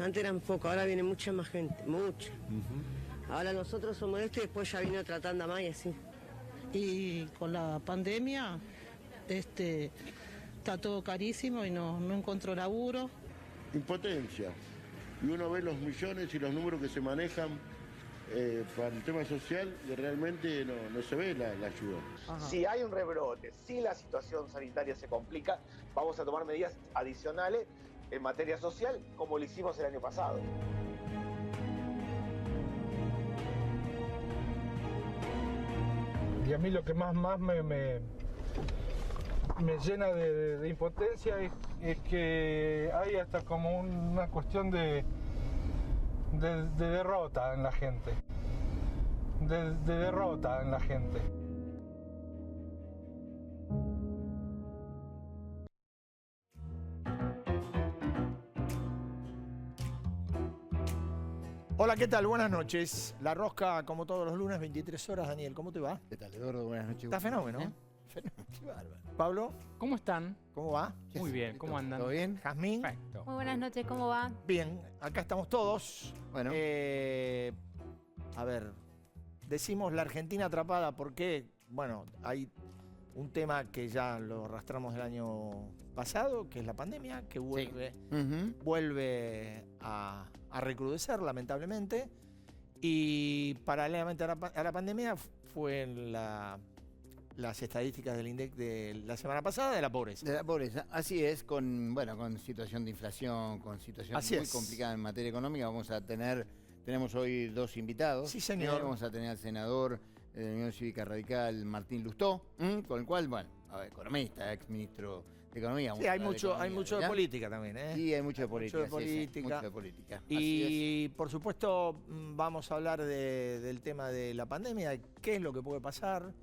Antes eran pocos, ahora viene mucha más gente, mucha. Ahora nosotros somos esto y después ya vino otra tanda más y así. Y con la pandemia está todo carísimo y no encuentro laburo. Impotencia. Y uno ve los millones y los números que se manejan para el tema social y realmente no se ve la ayuda. Ajá. Si hay un rebrote, si la situación sanitaria se complica, vamos a tomar medidas adicionales en materia social, como lo hicimos el año pasado. Y a mí lo que más me llena de impotencia es que hay hasta como una cuestión de derrota en la gente. De derrota en la gente. Hola, ¿qué tal? Buenas noches. La Rosca, como todos los lunes, 23 horas. Daniel, ¿cómo te va? ¿Qué tal, Eduardo? Buenas noches. Está fenómeno. ¿Eh? Fenómeno, qué bárbaro. Pablo, ¿Cómo están? ¿cómo va? Muy bien, ¿cómo andan? ¿Todo bien? Jazmín, Perfecto. Muy buenas noches, ¿cómo va? bien. Acá estamos todos. Bueno. A ver, decimos la Argentina atrapada porque, bueno, hay un tema que ya lo arrastramos el año pasado, que es la pandemia, que vuelve a recrudecer, lamentablemente. Y paralelamente a la pandemia fue las estadísticas del INDEC de la semana pasada de la pobreza. De la pobreza, así es, con situación de inflación, con situación muy complicada en materia económica. Tenemos hoy dos invitados. Sí, señor. Vamos a tener al senador de la Unión Cívica Radical, Martín Lustó, con el cual, economista, ex ministro de Economía. Sí, hay mucho de política también, ¿eh? Sí, hay mucho de política. Mucho de política. Y por supuesto vamos a hablar del tema de la pandemia, qué es lo que puede pasar.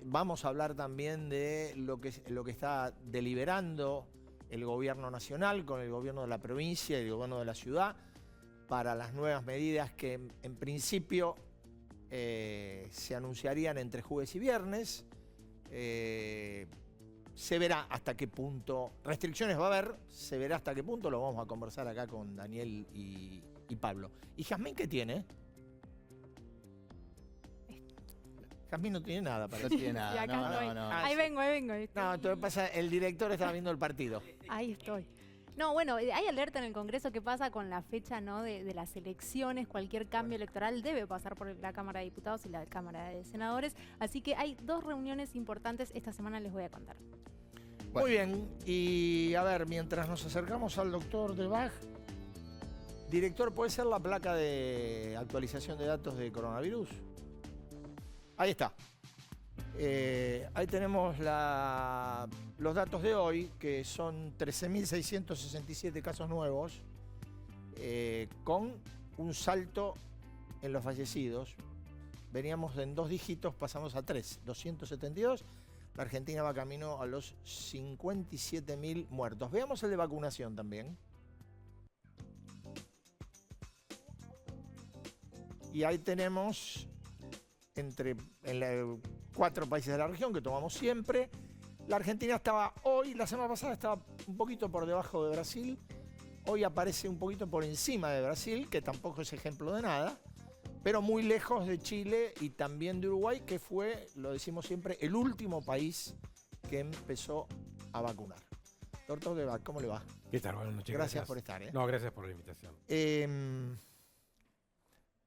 Vamos a hablar también de lo que está deliberando el gobierno nacional con el gobierno de la provincia y el gobierno de la ciudad para las nuevas medidas que en principio se anunciarían entre jueves y viernes. Se verá hasta qué punto, restricciones va a haber, se verá hasta qué punto, lo vamos a conversar acá con Daniel y Pablo. ¿Y Jazmín qué tiene? Jazmín no tiene nada para No tiene nada, Sí, acá estoy. no. Ahí vengo. No, entonces pasa, el director estaba viendo el partido. Ahí estoy. No, bueno, hay alerta en el Congreso. ¿Qué pasa con la fecha, no, de las elecciones? Cualquier cambio electoral debe pasar por la Cámara de Diputados y la Cámara de Senadores. Así que hay dos reuniones importantes. Esta semana les voy a contar. Muy bien, y a ver, mientras nos acercamos al doctor de Bach, director, ¿puede ser la placa de actualización de datos de coronavirus? Ahí está. Ahí tenemos los datos de hoy, que son 13.667 casos nuevos, con un salto en los fallecidos. Veníamos en 2 dígitos, pasamos a 3, 272. La Argentina va camino a los 57.000 muertos. Veamos el de vacunación también. Y ahí tenemos en 4 países de la región que tomamos siempre. La Argentina estaba hoy, la semana pasada estaba un poquito por debajo de Brasil. Hoy aparece un poquito por encima de Brasil, que tampoco es ejemplo de nada, pero muy lejos de Chile y también de Uruguay, que fue, lo decimos siempre, el último país que empezó a vacunar. Doctor Debac, ¿cómo le va? ¿Qué tal? Buenas noches. Gracias por estar. No, gracias por la invitación.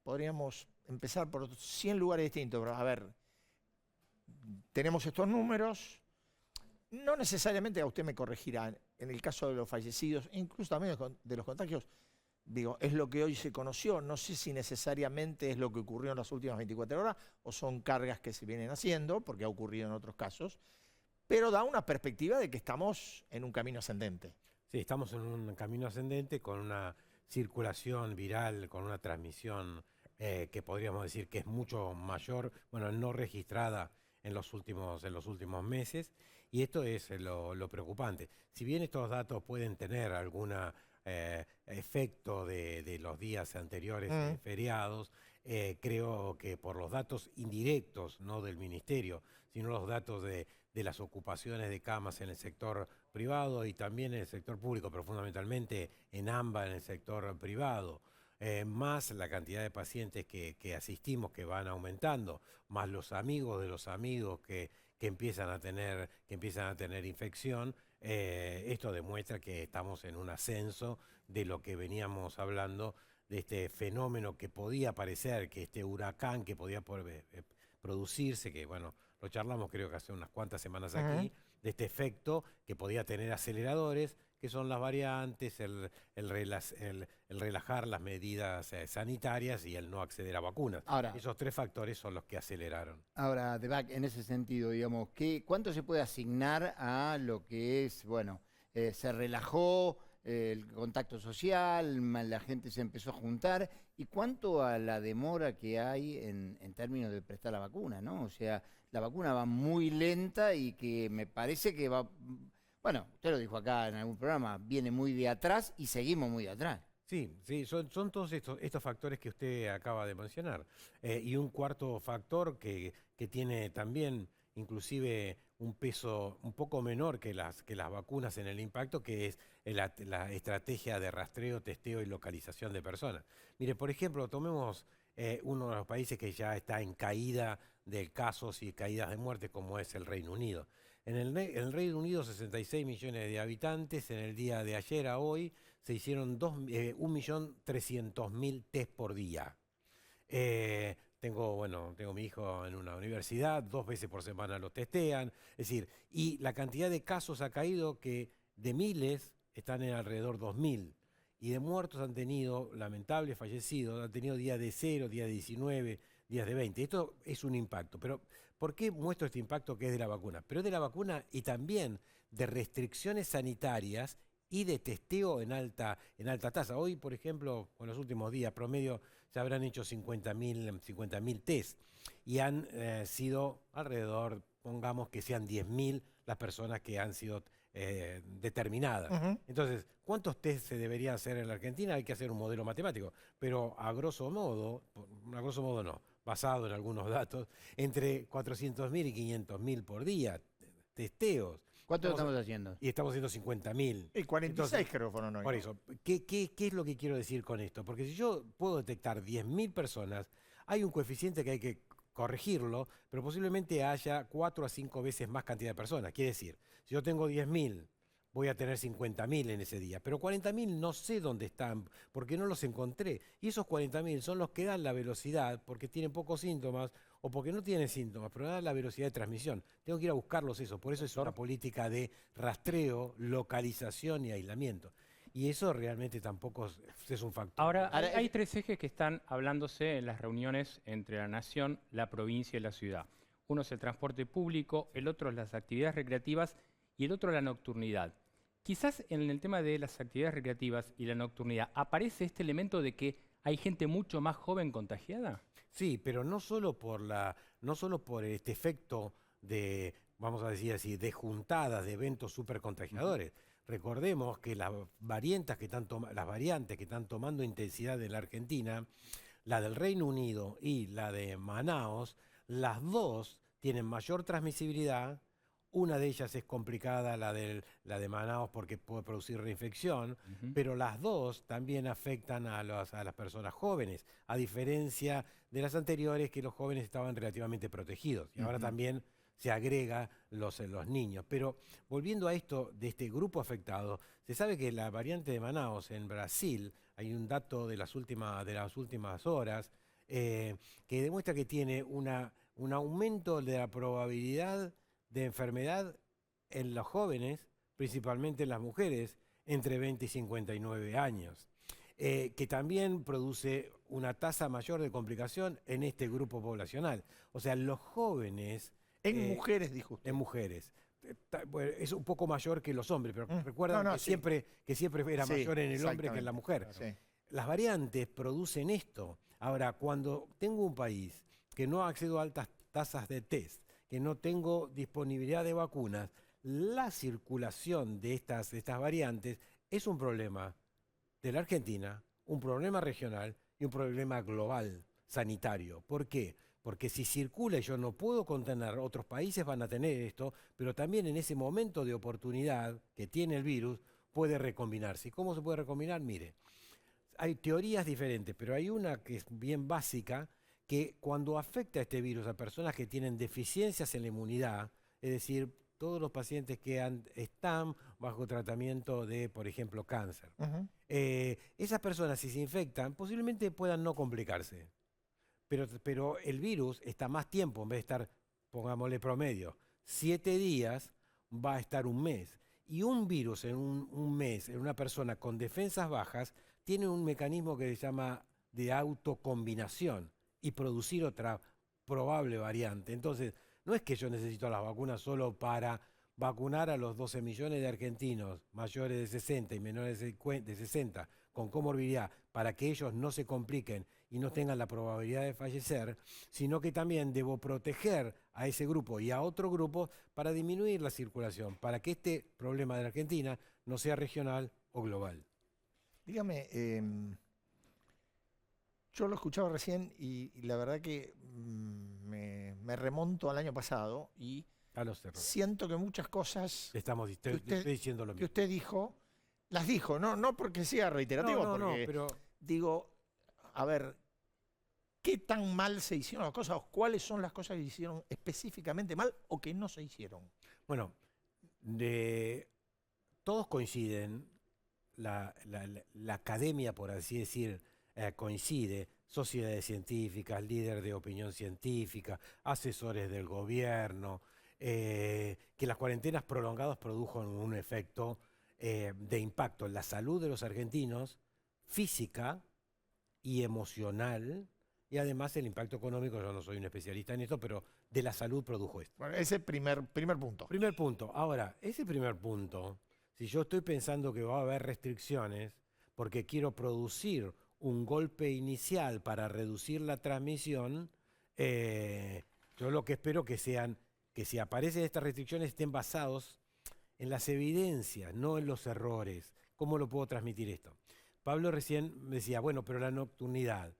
Podríamos empezar por 100 lugares distintos, pero a ver, tenemos estos números. No necesariamente, a usted me corregirá, en el caso de los fallecidos, incluso también de los contagios, digo, es lo que hoy se conoció. No sé si necesariamente es lo que ocurrió en las últimas 24 horas o son cargas que se vienen haciendo, porque ha ocurrido en otros casos, pero da una perspectiva de que estamos en un camino ascendente. Sí, estamos en un camino ascendente con una circulación viral, con una transmisión que podríamos decir que es mucho mayor, bueno, no registrada en los últimos meses, y esto es lo preocupante. Si bien estos datos pueden tener algún efecto de los días anteriores feriados, creo que por los datos indirectos, no del Ministerio, sino los datos de de las ocupaciones de camas en el sector privado y también en el sector público, pero fundamentalmente en AMBA, en el sector privado. Más la cantidad de pacientes que asistimos que van aumentando, más los amigos de los amigos que empiezan a tener infección, esto demuestra que estamos en un ascenso de lo que veníamos hablando, de este fenómeno que podía parecer, que este huracán que podía producirse, que bueno, lo charlamos creo que hace unas cuantas semanas aquí, de este efecto que podía tener aceleradores, que son las variantes, el relajar las medidas sanitarias y el no acceder a vacunas. Ahora, esos 3 factores son los que aceleraron. Ahora, Debac, en ese sentido, digamos, ¿cuánto se puede asignar a lo que es, bueno, se relajó el contacto social, la gente se empezó a juntar, y cuánto a la demora que hay en términos de prestar la vacuna, ¿no? O sea, la vacuna va muy lenta y que me parece que va... Bueno, usted lo dijo acá en algún programa, viene muy de atrás y seguimos muy de atrás. Sí, son todos estos factores que usted acaba de mencionar. Y un cuarto factor que tiene también inclusive un peso un poco menor que las vacunas en el impacto, que es la estrategia de rastreo, testeo y localización de personas. Mire, por ejemplo, tomemos uno de los países que ya está en caída de casos y caídas de muertes, como es el Reino Unido. En el Reino Unido, 66 millones de habitantes. En el día de ayer a hoy se hicieron 1.300.000 test por día. Tengo mi hijo en una universidad, 2 veces por semana lo testean. Es decir, y la cantidad de casos ha caído que de miles están en alrededor 2.000. Y de muertos han tenido, lamentables fallecidos, han tenido días de 0, días de 19, días de 20. Esto es un impacto. Pero, ¿por qué muestro este impacto que es de la vacuna? Pero es de la vacuna y también de restricciones sanitarias y de testeo en alta tasa. Hoy, por ejemplo, en los últimos días, promedio, se habrán hecho 50.000 test y han sido alrededor, pongamos que sean 10.000 las personas que han sido determinadas. Entonces, ¿cuántos test se deberían hacer en la Argentina? Hay que hacer un modelo matemático, pero a grosso modo no, basado en algunos datos, entre 400.000 y 500.000 por día, testeos. ¿Cuánto estamos haciendo? Y estamos haciendo 50.000. Y 46 creo fueron hoy. Por eso, ¿qué es lo que quiero decir con esto? Porque si yo puedo detectar 10.000 personas, hay un coeficiente que hay que corregirlo, pero posiblemente haya 4 a 5 veces más cantidad de personas. Quiere decir, si yo tengo 10.000, voy a tener 50.000 en ese día, pero 40.000 no sé dónde están, porque no los encontré. Y esos 40.000 son los que dan la velocidad, porque tienen pocos síntomas, o porque no tienen síntomas, pero dan la velocidad de transmisión. Tengo que ir a buscarlos eso, por eso es una política de rastreo, localización y aislamiento. Y eso realmente tampoco es un factor. Ahora, hay 3 ejes que están hablándose en las reuniones entre la nación, la provincia y la ciudad. Uno es el transporte público, el otro es las actividades recreativas y el otro la nocturnidad. Quizás en el tema de las actividades recreativas y la nocturnidad, ¿aparece este elemento de que hay gente mucho más joven contagiada? Sí, pero no solo por este efecto de, vamos a decir así, de juntadas, de eventos súper contagiadores. Recordemos que las variantes que están tomando intensidad en la Argentina, la del Reino Unido y la de Manaos, las dos tienen mayor transmisibilidad. Una de ellas es complicada, la de Manaos, porque puede producir reinfección, pero las dos también afectan a las personas jóvenes, a diferencia de las anteriores, que los jóvenes estaban relativamente protegidos. Y ahora también se agrega los niños. Pero volviendo a esto de este grupo afectado, se sabe que la variante de Manaos en Brasil, hay un dato de las últimas horas, que demuestra que tiene un aumento de la probabilidad de enfermedad en los jóvenes, principalmente en las mujeres, entre 20 y 59 años, que también produce una tasa mayor de complicación en este grupo poblacional. O sea, los jóvenes... En mujeres, dijo usted. En mujeres. Es un poco mayor que los hombres, pero recuerden que siempre era mayor en el hombre que en la mujer. Sí. Las variantes producen esto. Ahora, cuando tengo un país que no accedo a altas tasas de test, que no tengo disponibilidad de vacunas, la circulación de estas variantes es un problema de la Argentina, un problema regional y un problema global sanitario. ¿Por qué? Porque si circula y yo no puedo contener, otros países van a tener esto, pero también en ese momento de oportunidad que tiene el virus, puede recombinarse. ¿Y cómo se puede recombinar? Mire, hay teorías diferentes, pero hay una que es bien básica, que cuando afecta este virus a personas que tienen deficiencias en la inmunidad, es decir, todos los pacientes que están bajo tratamiento de, por ejemplo, cáncer, esas personas, si se infectan, posiblemente puedan no complicarse. Pero el virus está más tiempo, en vez de estar, pongámosle promedio, 7 días, va a estar un mes. Y un virus en un mes, en una persona con defensas bajas, tiene un mecanismo que se llama de autocombinación y producir otra probable variante. Entonces, no es que yo necesito las vacunas solo para vacunar a los 12 millones de argentinos mayores de 60 y menores de 60 con comorbilidad para que ellos no se compliquen y no tengan la probabilidad de fallecer, sino que también debo proteger a ese grupo y a otro grupo para disminuir la circulación, para que este problema de la Argentina no sea regional o global. Dígame, yo lo escuchaba recién y la verdad que me remonto al año pasado y siento que muchas cosas estoy diciendo lo mismo. Que usted dijo, las dijo, no porque sea reiterativo, porque pero digo, a ver, ¿qué tan mal se hicieron las cosas? ¿O cuáles son las cosas que hicieron específicamente mal o que no se hicieron? Bueno, todos coinciden, la academia, por así decir, coincide, sociedades científicas, líderes de opinión científica, asesores del gobierno, que las cuarentenas prolongadas produjo un efecto de impacto en la salud de los argentinos, física y emocional, y además el impacto económico, yo no soy un especialista en esto, pero de la salud produjo esto. Bueno, ese primer punto. Primer punto. Ahora, ese primer punto, si yo estoy pensando que va a haber restricciones porque quiero producir un golpe inicial para reducir la transmisión, yo lo que espero que sean, que si aparecen estas restricciones estén basados en las evidencias, no en los errores. ¿Cómo lo puedo transmitir esto? Pablo recién me decía, bueno, pero la nocturnidad.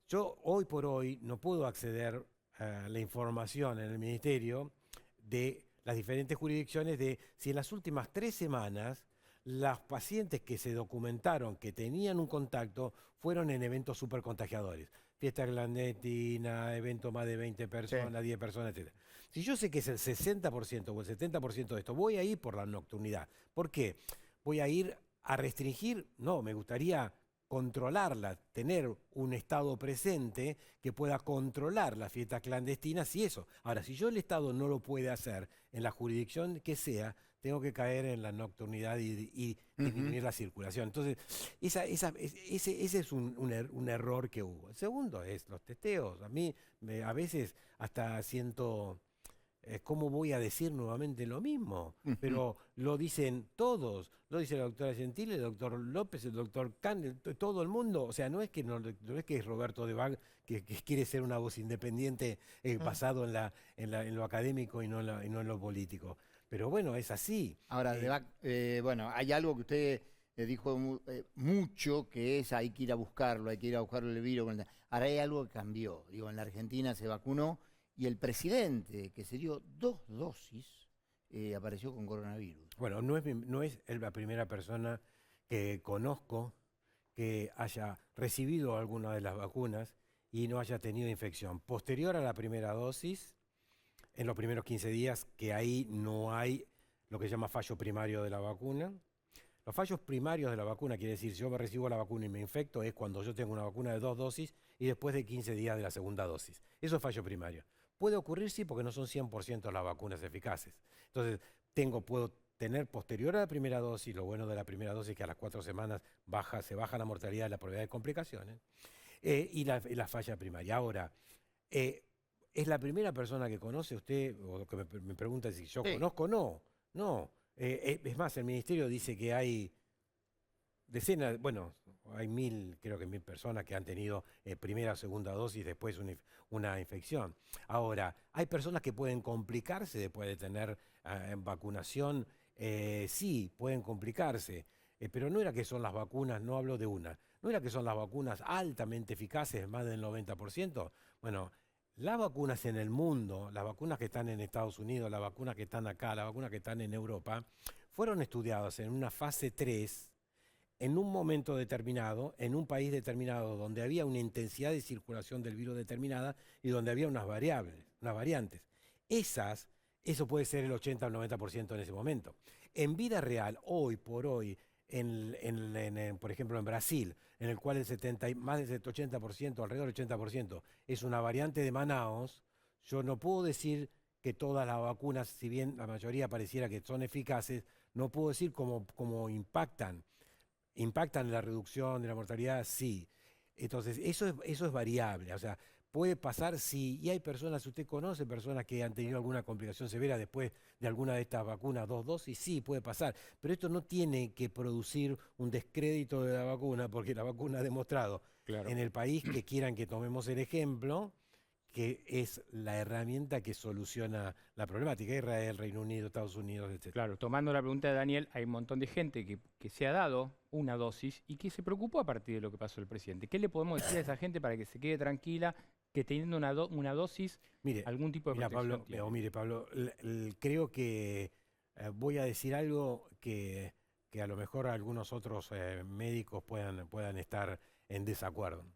Yo hoy por hoy no puedo acceder a la información en el Ministerio de las diferentes jurisdicciones de si en las últimas 3 semanas las pacientes que se documentaron que tenían un contacto fueron en eventos supercontagiadores. Fiesta clandestina, evento más de 20 personas, sí. 10 personas, etc. Si yo sé que es el 60% o el 70% de esto, voy a ir por la nocturnidad. ¿Por qué? Voy a ir a restringir, no, me gustaría controlarla, tener un Estado presente que pueda controlar las fiestas clandestinas y eso. Ahora, si yo el Estado no lo puede hacer en la jurisdicción que sea, tengo que caer en la nocturnidad y disminuir la circulación. Entonces, ese es un error que hubo. El segundo es los testeos. A mí a veces hasta siento... ¿Cómo voy a decir nuevamente lo mismo? Pero lo dicen todos, lo dice la doctora Gentile, el doctor López, el doctor Kahn, todo el mundo. O sea, no es que es Roberto de Bag que quiere ser una voz independiente basado en lo académico y no en lo político. Pero bueno, es así. Ahora, de Bag, bueno, hay algo que usted dijo mucho, que es hay que ir a buscarlo, el virus. Ahora hay algo que cambió. Digo, en la Argentina se vacunó. Y el presidente, que se dio 2 dosis, apareció con coronavirus. Bueno, no es la primera persona que conozco que haya recibido alguna de las vacunas y no haya tenido infección. Posterior a la primera dosis, en los primeros 15 días, que ahí no hay lo que se llama fallo primario de la vacuna. Los fallos primarios de la vacuna, quiere decir, si yo me recibo la vacuna y me infecto, es cuando yo tengo una vacuna de 2 dosis y después de 15 días de la segunda dosis. Eso es fallo primario. Puede ocurrir, sí, porque no son 100% las vacunas eficaces. Entonces, puedo tener posterior a la primera dosis, lo bueno de la primera dosis es que a las 4 semanas se baja la mortalidad y la probabilidad de complicaciones, y la falla primaria. Ahora, ¿es la primera persona que conoce usted, o que me pregunta si yo conozco? No. Es más, el Ministerio dice que hay decenas, bueno, hay creo que 1000 personas que han tenido primera o segunda dosis, después una infección. Ahora, hay personas que pueden complicarse después de tener vacunación, sí, pueden complicarse, pero no era que son las vacunas, no hablo de una, no era que son las vacunas altamente eficaces, más del 90%. Bueno, las vacunas en el mundo, las vacunas que están en Estados Unidos, las vacunas que están acá, las vacunas que están en Europa, fueron estudiadas en una fase 3, en un momento determinado, en un país determinado, donde había una intensidad de circulación del virus determinada y donde había unas variables, unas variantes. Eso puede ser el 80 o el 90% en ese momento. En vida real, hoy por hoy, por ejemplo en Brasil, en el cual más del 80%, alrededor del 80%, es una variante de Manaus, yo no puedo decir que todas las vacunas, si bien la mayoría pareciera que son eficaces, no puedo decir cómo impactan. ¿Impactan en la reducción de la mortalidad? Sí. Entonces, eso es variable. O sea, puede pasar sí, y hay personas, usted conoce personas que han tenido alguna complicación severa después de alguna de estas vacunas, 2 dosis, sí, puede pasar. Pero esto no tiene que producir un descrédito de la vacuna, porque la vacuna ha demostrado en el país que quieran que tomemos el ejemplo, que es la herramienta que soluciona la problemática. Israel, Reino Unido, Estados Unidos, etc. Claro, tomando la pregunta de Daniel, hay un montón de gente que se ha dado una dosis y que se preocupó a partir de lo que pasó el presidente. ¿Qué le podemos decir a esa gente para que se quede tranquila, que teniendo una dosis, algún tipo de protección tiene? Mire, Pablo, creo que voy a decir algo que a lo mejor algunos otros médicos puedan estar en desacuerdo.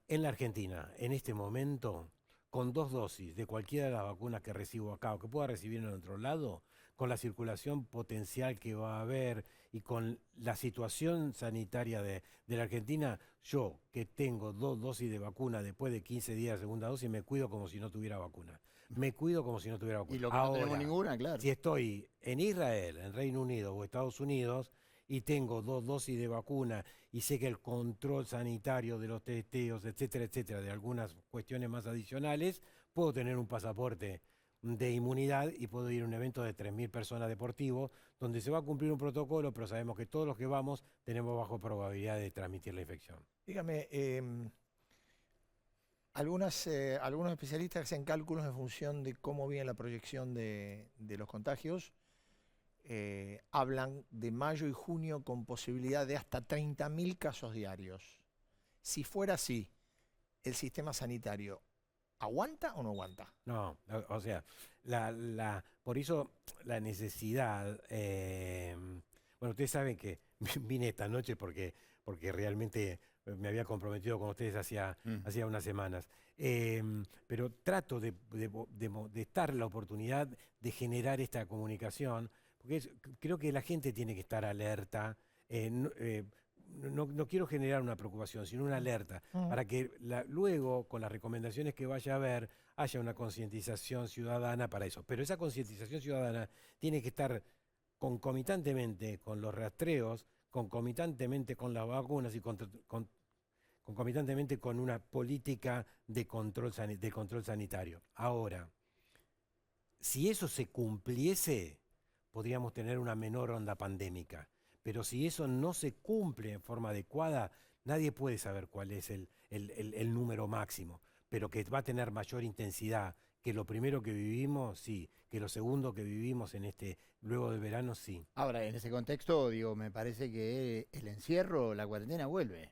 En la Argentina, en este momento, con 2 dosis de cualquiera de las vacunas que recibo acá o que pueda recibir en otro lado, con la circulación potencial que va a haber y con la situación sanitaria de la Argentina, yo que tengo 2 dosis de vacuna después de 15 días de segunda dosis, me cuido como si no tuviera vacuna. Me cuido como si no tuviera vacuna. Y lo que no tenemos ninguna, claro. Si estoy en Israel, en Reino Unido o Estados Unidos y tengo 2 dosis de vacuna y sé que el control sanitario de los testeos, etcétera, etcétera, de algunas cuestiones más adicionales, puedo tener un pasaporte de inmunidad y puedo ir a un evento de 3.000 personas deportivo donde se va a cumplir un protocolo, pero sabemos que todos los que vamos tenemos bajo probabilidad de transmitir la infección. Dígame, algunos especialistas hacen cálculos en función de cómo viene la proyección de los contagios. Hablan de mayo y junio con posibilidad de hasta 30.000 casos diarios. Si fuera así, ¿el sistema sanitario aguanta o no aguanta? No, o sea, por eso la necesidad... bueno, ustedes saben que vine esta noche porque realmente me había comprometido con ustedes hacía unas semanas. Pero trato de estar la oportunidad de generar esta comunicación, porque creo que la gente tiene que estar alerta. No quiero generar una preocupación, sino una alerta, para que luego, con las recomendaciones que vaya a haber, haya una concientización ciudadana para eso. Pero esa concientización ciudadana tiene que estar concomitantemente con los rastreos, concomitantemente con las vacunas y concomitantemente con una política de control sanitario. Ahora, si eso se cumpliese, podríamos tener una menor onda pandémica. Pero si eso no se cumple en forma adecuada, nadie puede saber cuál es el número máximo. Pero que va a tener mayor intensidad que lo primero que vivimos, sí. Que lo segundo que vivimos luego del verano, sí. Ahora, en ese contexto, digo, me parece que el encierro, la cuarentena vuelve.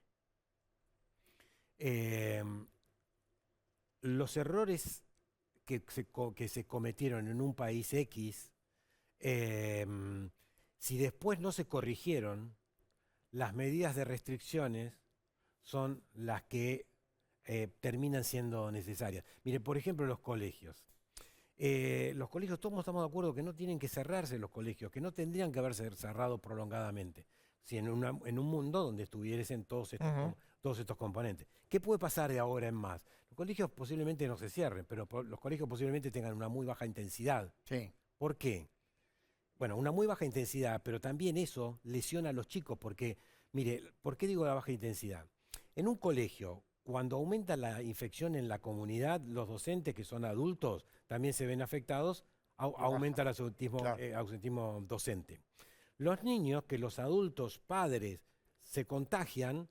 Los errores que se cometieron en un país X, si después no se corrigieron, las medidas de restricciones son las que terminan siendo necesarias. Mire, por ejemplo, los colegios. Los colegios, todos estamos de acuerdo que no tienen que cerrarse los colegios, que no tendrían que haberse cerrado prolongadamente, si en un mundo donde estuviesen todos estos componentes. ¿Qué puede pasar de ahora en más? Los colegios posiblemente no se cierren, pero los colegios posiblemente tengan una muy baja intensidad. Sí. ¿Por qué? Bueno, una muy baja intensidad, pero también eso lesiona a los chicos, porque, mire, ¿por qué digo la baja intensidad? En un colegio, cuando aumenta la infección en la comunidad, los docentes que son adultos también se ven afectados, aumenta el ausentismo docente. Los niños, que los adultos padres se contagian,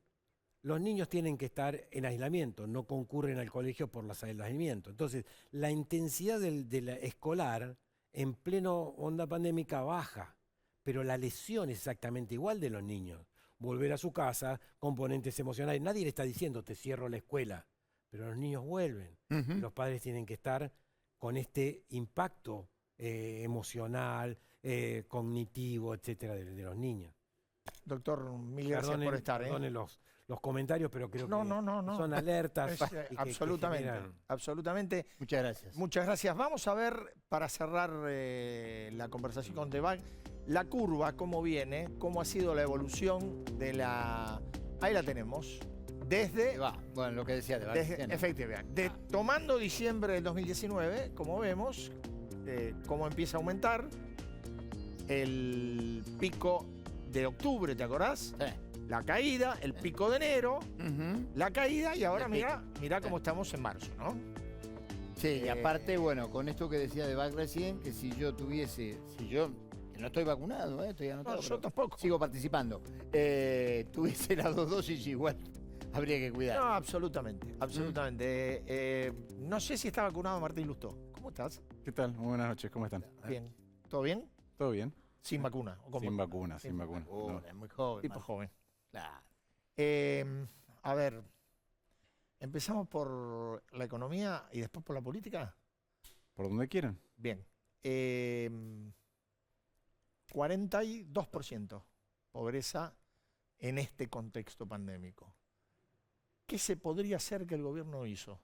los niños tienen que estar en aislamiento, no concurren al colegio por el aislamiento. Entonces, la intensidad de la escolar en pleno onda pandémica baja, pero la lesión es exactamente igual de los niños. Volver a su casa, componentes emocionales. Nadie le está diciendo te cierro la escuela, pero los niños vuelven. Ujú. Los padres tienen que estar con este impacto emocional, cognitivo, etcétera, de los niños. Doctor, mil gracias por estar. Perdonen los comentarios, pero creo No, que no, no, no. son alertas. Es, y que absolutamente, generan- absolutamente. Muchas gracias. Muchas gracias. Vamos a ver, para cerrar la conversación con Debag, la curva, cómo viene, cómo ha sido la evolución de la... Ahí la tenemos. Desde... Bueno, lo que decía de efectivamente. Tomando diciembre del 2019, como vemos, cómo empieza a aumentar el pico de octubre, ¿te acordás? Sí. La caída, el pico de enero, la caída y ahora El mira cómo estamos en marzo, ¿no? Sí, y aparte, bueno, con esto que decía de Bach recién, que si yo tuviese, que no estoy vacunado, estoy anotado, No, yo pero tampoco. sigo participando, tuviese las 2 dosis igual, habría que cuidar. No, absolutamente, absolutamente. No sé si está vacunado Martín Lustó. ¿Cómo estás? ¿Qué tal? Muy buenas noches, ¿cómo están? Bien. ¿Todo bien? ¿Todo bien? Sin vacuna. ¿o cómo? Sin vacuna, sin vacuna. No. Es muy joven. Tipo joven. Claro. A ver, empezamos por la economía y después por la política. ¿Por donde quieran? Bien. 42% pobreza en este contexto pandémico. ¿Qué se podría hacer que el gobierno hizo?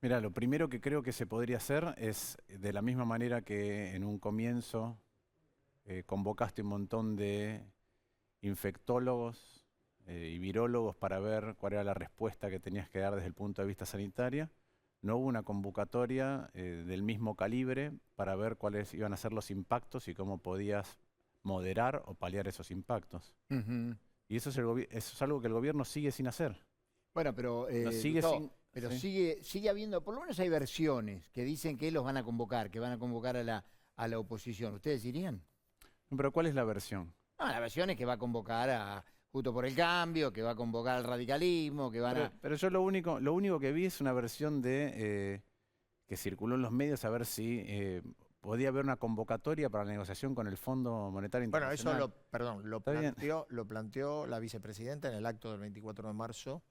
Mira, lo primero que creo que se podría hacer es, de la misma manera que en un comienzo convocaste un montón de infectólogos y virólogos para ver cuál era la respuesta que tenías que dar desde el punto de vista sanitario, no hubo una convocatoria del mismo calibre para ver cuáles iban a ser los impactos y cómo podías moderar o paliar esos impactos. Y eso es algo que el gobierno sigue sin hacer. Bueno, pero, sigue habiendo, por lo menos hay versiones que dicen que los van a convocar, que van a convocar a la oposición. ¿Ustedes irían? Pero ¿cuál es la versión? No, la versión es que va a convocar a Justo por el Cambio, que va a convocar al radicalismo, que van Pero yo lo único que vi es una versión de que circuló en los medios a ver si podía haber una convocatoria para la negociación con el Fondo Monetario Bueno, Internacional. eso lo planteó la vicepresidenta en el acto del 24 de marzo,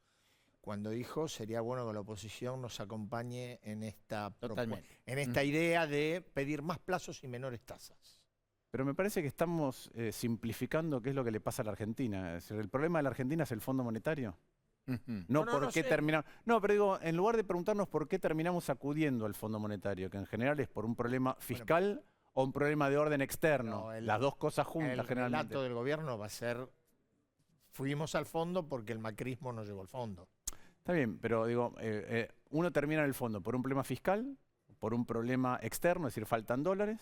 cuando dijo sería bueno que la oposición nos acompañe en esta idea de pedir más plazos y menores tasas. Pero me parece que estamos simplificando qué es lo que le pasa a la Argentina. Es decir, el problema de la Argentina es el Fondo Monetario. No terminamos. No, pero digo, en lugar de preguntarnos por qué terminamos acudiendo al Fondo Monetario, que en general es por un problema fiscal o un problema de orden externo, las dos cosas juntas generalmente. El relato del gobierno va a ser, fuimos al fondo porque el macrismo no llegó al fondo. Está bien, pero digo, uno termina en el fondo por un problema fiscal, por un problema externo, es decir, faltan dólares,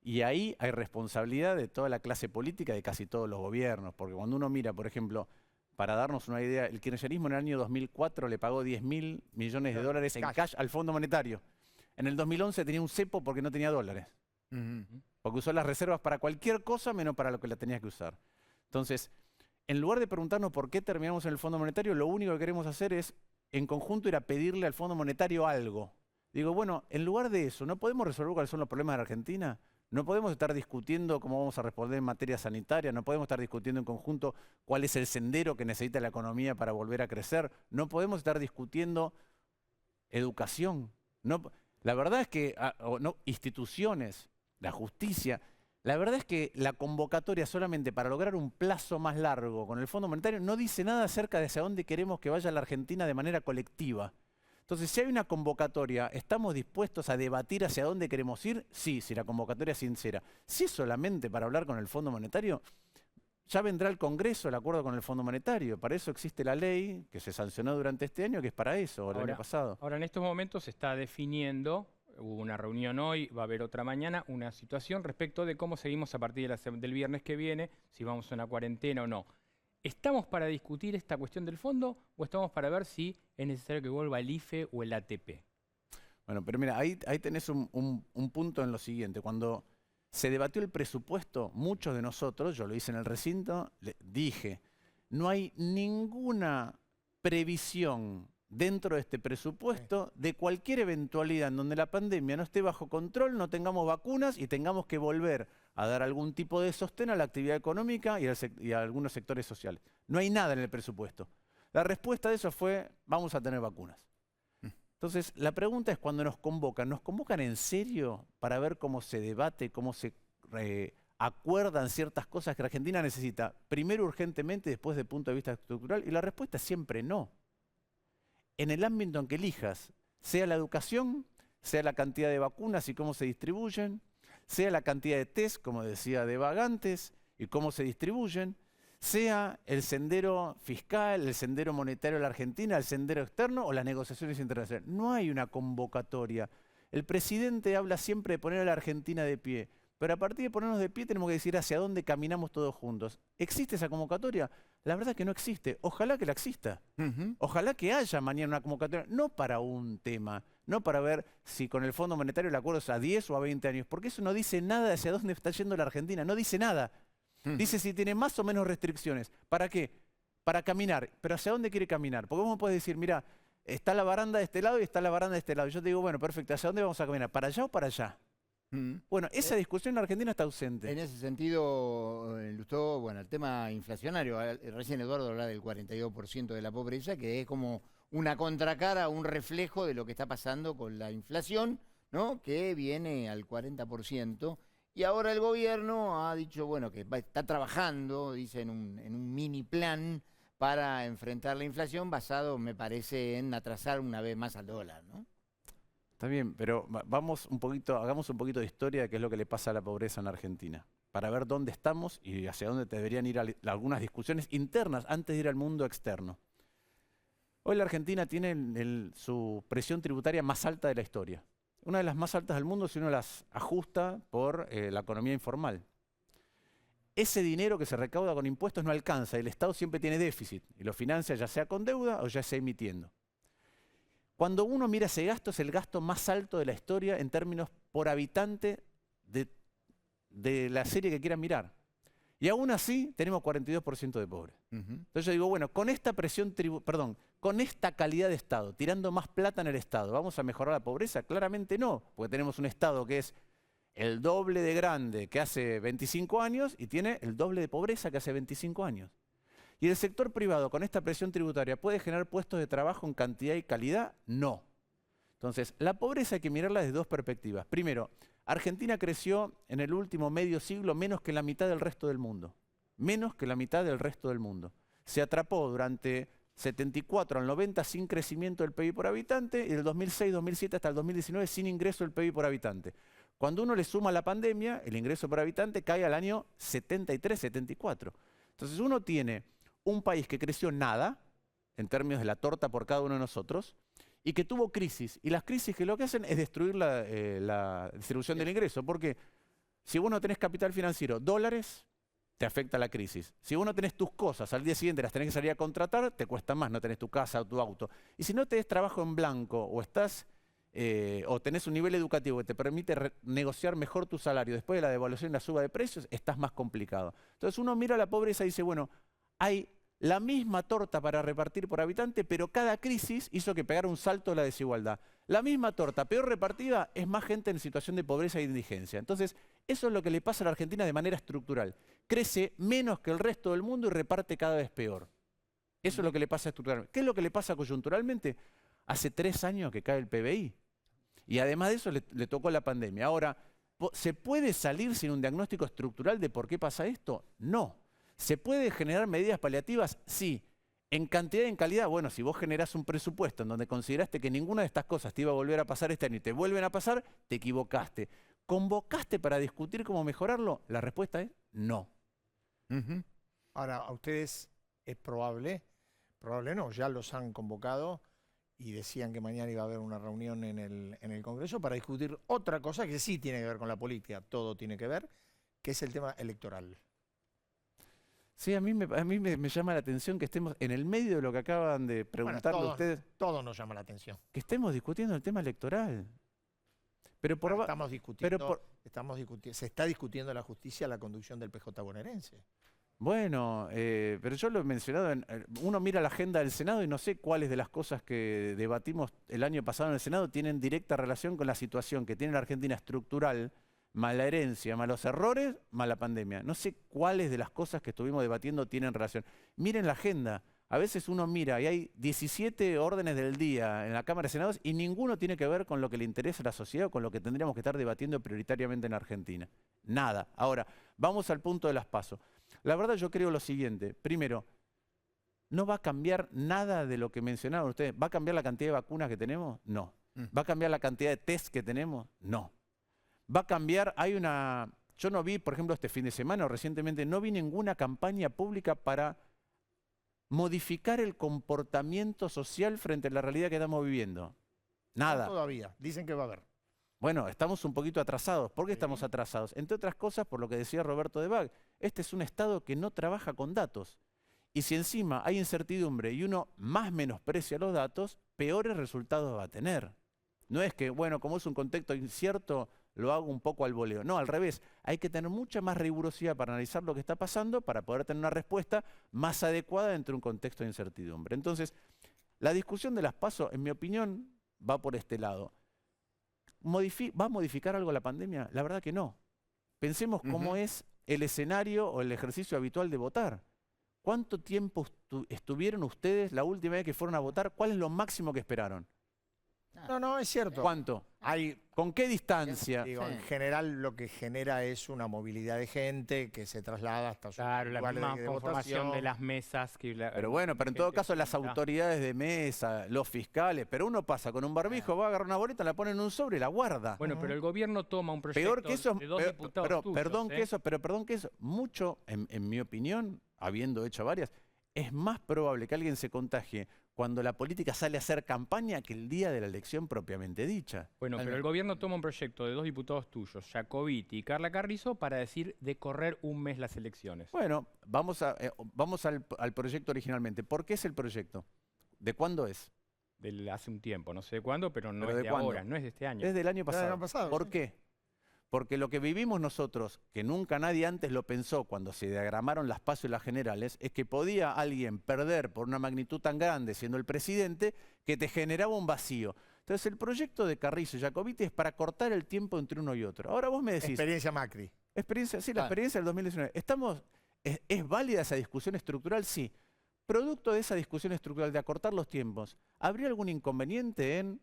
y ahí hay responsabilidad de toda la clase política, de casi todos los gobiernos, porque cuando uno mira, por ejemplo, para darnos una idea, el kirchnerismo en el año 2004 le pagó 10.000 millones de dólares en cash al Fondo Monetario. En el 2011 tenía un cepo porque no tenía dólares. Porque usó las reservas para cualquier cosa menos para lo que la tenía que usar. Entonces, en lugar de preguntarnos por qué terminamos en el Fondo Monetario, lo único que queremos hacer es, en conjunto, ir a pedirle al Fondo Monetario algo. Digo, bueno, en lugar de eso, ¿no podemos resolver cuáles son los problemas de la Argentina? No podemos estar discutiendo cómo vamos a responder en materia sanitaria, no podemos estar discutiendo en conjunto cuál es el sendero que necesita la economía para volver a crecer, no podemos estar discutiendo educación. La verdad es que instituciones, la justicia, la verdad es que la convocatoria solamente para lograr un plazo más largo con el Fondo Monetario no dice nada acerca de hacia dónde queremos que vaya la Argentina de manera colectiva. Entonces, si hay una convocatoria, ¿estamos dispuestos a debatir hacia dónde queremos ir? Sí, si la convocatoria es sincera. Si es solamente para hablar con el Fondo Monetario, ya vendrá el Congreso el acuerdo con el Fondo Monetario. Para eso existe la ley que se sancionó durante este año, que es para eso, el año pasado. Ahora, en estos momentos se está definiendo, hubo una reunión hoy, va a haber otra mañana, una situación respecto de cómo seguimos a partir del viernes que viene, si vamos a una cuarentena o no. ¿Estamos para discutir esta cuestión del fondo o estamos para ver si es necesario que vuelva el IFE o el ATP? Bueno, pero mira, ahí tenés un punto en lo siguiente. Cuando se debatió el presupuesto, muchos de nosotros, yo lo hice en el recinto, dije, no hay ninguna previsión dentro de este presupuesto de cualquier eventualidad en donde la pandemia no esté bajo control, no tengamos vacunas y tengamos que volver a dar algún tipo de sostén a la actividad económica y a algunos sectores sociales. No hay nada en el presupuesto. La respuesta de eso fue, vamos a tener vacunas. Entonces, la pregunta es cuando ¿nos convocan en serio para ver cómo se debate, cómo se acuerdan ciertas cosas que Argentina necesita, primero urgentemente, después desde el punto de vista estructural? Y la respuesta es siempre no. En el ámbito en que elijas, sea la educación, sea la cantidad de vacunas y cómo se distribuyen, sea la cantidad de test, como decía Debag antes, y cómo se distribuyen, sea el sendero fiscal, el sendero monetario de la Argentina, el sendero externo o las negociaciones internacionales. No hay una convocatoria. El presidente habla siempre de poner a la Argentina de pie, pero a partir de ponernos de pie tenemos que decir hacia dónde caminamos todos juntos. ¿Existe esa convocatoria? La verdad que no existe. Ojalá que la exista. Ojalá que haya mañana una convocatoria, no para un tema, no para ver si con el Fondo Monetario el acuerdo es a 10 o a 20 años, porque eso no dice nada de hacia dónde está yendo la Argentina, no dice nada. Dice si tiene más o menos restricciones. ¿Para qué? Para caminar. ¿Pero hacia dónde quiere caminar? Porque vos me podés decir, mira, está la baranda de este lado y está la baranda de este lado. Y yo te digo, bueno, perfecto, ¿hacia dónde vamos a caminar? ¿Para allá o para allá? Bueno, esa discusión en Argentina está ausente. En ese sentido, ilustró, bueno, el tema inflacionario. Recién Eduardo hablaba del 42% de la pobreza, que es como una contracara, un reflejo de lo que está pasando con la inflación, ¿no? Que viene al 40%. Y ahora el gobierno ha dicho, bueno, que está trabajando, dice, en un mini plan para enfrentar la inflación basado, me parece, en atrasar una vez más al dólar, ¿no? Está bien, pero hagamos un poquito de historia de qué es lo que le pasa a la pobreza en Argentina, para ver dónde estamos y hacia dónde deberían ir algunas discusiones internas antes de ir al mundo externo. Hoy la Argentina tiene su presión tributaria más alta de la historia. Una de las más altas del mundo si uno las ajusta por la economía informal. Ese dinero que se recauda con impuestos no alcanza, el Estado siempre tiene déficit y lo financia ya sea con deuda o ya sea emitiendo. Cuando uno mira ese gasto, es el gasto más alto de la historia en términos por habitante de la serie que quieran mirar. Y aún así tenemos 42% de pobres. Entonces yo digo, bueno, con esta con esta calidad de Estado, tirando más plata en el Estado, ¿vamos a mejorar la pobreza? Claramente no, porque tenemos un Estado que es el doble de grande que hace 25 años y tiene el doble de pobreza que hace 25 años. ¿Y el sector privado con esta presión tributaria puede generar puestos de trabajo en cantidad y calidad? No. Entonces, la pobreza hay que mirarla desde dos perspectivas. Primero, Argentina creció en el último medio siglo menos que la mitad del resto del mundo. Menos que la mitad del resto del mundo. Se atrapó durante 74 al 90 sin crecimiento del PIB por habitante y del 2006-2007 hasta el 2019 sin ingreso del PIB por habitante. Cuando uno le suma la pandemia, el ingreso por habitante cae al año 73-74. Entonces uno tiene un país que creció nada, en términos de la torta por cada uno de nosotros, y que tuvo crisis. Y las crisis que lo que hacen es destruir la distribución del ingreso. Porque si vos no tenés capital financiero, dólares, te afecta la crisis. Si vos no tenés tus cosas, al día siguiente las tenés que salir a contratar, te cuesta más, no tenés tu casa o tu auto. Y si no tenés trabajo en blanco o o tenés un nivel educativo que te permite negociar mejor tu salario después de la devaluación y la suba de precios, estás más complicado. Entonces uno mira la pobreza y dice, bueno, hay la misma torta para repartir por habitante, pero cada crisis hizo que pegara un salto a la desigualdad. La misma torta, peor repartida, es más gente en situación de pobreza e indigencia. Entonces, eso es lo que le pasa a la Argentina de manera estructural. Crece menos que el resto del mundo y reparte cada vez peor. Eso es lo que le pasa estructuralmente. ¿Qué es lo que le pasa coyunturalmente? Hace 3 años que cae el PBI. Y además de eso le tocó la pandemia. Ahora, ¿se puede salir sin un diagnóstico estructural de por qué pasa esto? No. ¿Se puede generar medidas paliativas? Sí. En cantidad y en calidad, bueno, si vos generás un presupuesto en donde consideraste que ninguna de estas cosas te iba a volver a pasar este año y te vuelven a pasar, te equivocaste. ¿Convocaste para discutir cómo mejorarlo? La respuesta es no. Ahora, a ustedes es probable no, ya los han convocado y decían que mañana iba a haber una reunión en el Congreso para discutir otra cosa que sí tiene que ver con la política, todo tiene que ver, que es el tema electoral. Sí, a mí me llama la atención que estemos en el medio de lo que acaban de preguntarle ustedes. Todo nos llama la atención. Que estemos discutiendo el tema electoral. Pero se está discutiendo la justicia, la conducción del PJ bonaerense. Bueno, pero yo lo he mencionado, uno mira la agenda del Senado y no sé cuáles de las cosas que debatimos el año pasado en el Senado tienen directa relación con la situación que tiene la Argentina estructural, más la herencia, más los errores, más la pandemia. No sé cuáles de las cosas que estuvimos debatiendo tienen relación. Miren la agenda. A veces uno mira y hay 17 órdenes del día en la Cámara de Senadores y ninguno tiene que ver con lo que le interesa a la sociedad o con lo que tendríamos que estar debatiendo prioritariamente en Argentina. Nada. Ahora, vamos al punto de las PASO. La verdad yo creo lo siguiente. Primero, ¿no va a cambiar nada de lo que mencionaron ustedes? ¿Va a cambiar la cantidad de vacunas que tenemos? No. ¿Va a cambiar la cantidad de test que tenemos? No. ¿Va a cambiar? Yo no vi, por ejemplo, este fin de semana o recientemente, no vi ninguna campaña pública para modificar el comportamiento social frente a la realidad que estamos viviendo. Nada. No todavía. Dicen que va a haber. Bueno, estamos un poquito atrasados. ¿Por qué estamos atrasados? Entre otras cosas, por lo que decía Roberto de Bag, este es un Estado que no trabaja con datos. Y si encima hay incertidumbre y uno más menosprecia los datos, peores resultados va a tener. No es que, bueno, como es un contexto incierto, lo hago un poco al voleo. No, al revés. Hay que tener mucha más rigurosidad para analizar lo que está pasando para poder tener una respuesta más adecuada dentro de un contexto de incertidumbre. Entonces, la discusión de las PASO, en mi opinión, va por este lado. ¿Va a modificar algo la pandemia? La verdad que no. Pensemos cómo es el escenario o el ejercicio habitual de votar. ¿Cuánto tiempo estuvieron ustedes la última vez que fueron a votar? ¿Cuál es lo máximo que esperaron? No, es cierto. ¿Cuánto? ¿Con qué distancia? Digo, en general lo que genera es una movilidad de gente que se traslada hasta sus la lugares misma de conformación votación. de las mesas. Pero bueno, pero en todo caso las autoridades de mesa, los fiscales, pero uno pasa con un barbijo, va a agarrar una boleta, la pone en un sobre y la guarda. Bueno, pero el gobierno toma un proyecto Peor que eso, de dos diputados tuyos, perdón que eso, mucho, en mi opinión, habiendo hecho varias, es más probable que alguien se contagie cuando la política sale a hacer campaña que el día de la elección propiamente dicha. Bueno, pero el gobierno toma un proyecto de dos diputados tuyos, Jacobiti y Carla Carrizo, para decir de correr un mes las elecciones. Bueno, vamos al proyecto originalmente. ¿Por qué es el proyecto? ¿De cuándo es? Hace un tiempo, no sé de cuándo, pero no ¿Pero es de de cuándo? ahora, no es de este año. Es del año pasado. ¿Por qué? Porque lo que vivimos nosotros, que nunca nadie antes lo pensó cuando se diagramaron las PASO y las generales, es que podía alguien perder por una magnitud tan grande siendo el presidente que te generaba un vacío. Entonces el proyecto de Carrizo y Jacobiti es para cortar el tiempo entre uno y otro. Ahora vos me decís... Experiencia Macri. Sí, la experiencia del 2019. ¿Es válida esa discusión estructural? Sí. Producto de esa discusión estructural de acortar los tiempos, ¿habría algún inconveniente en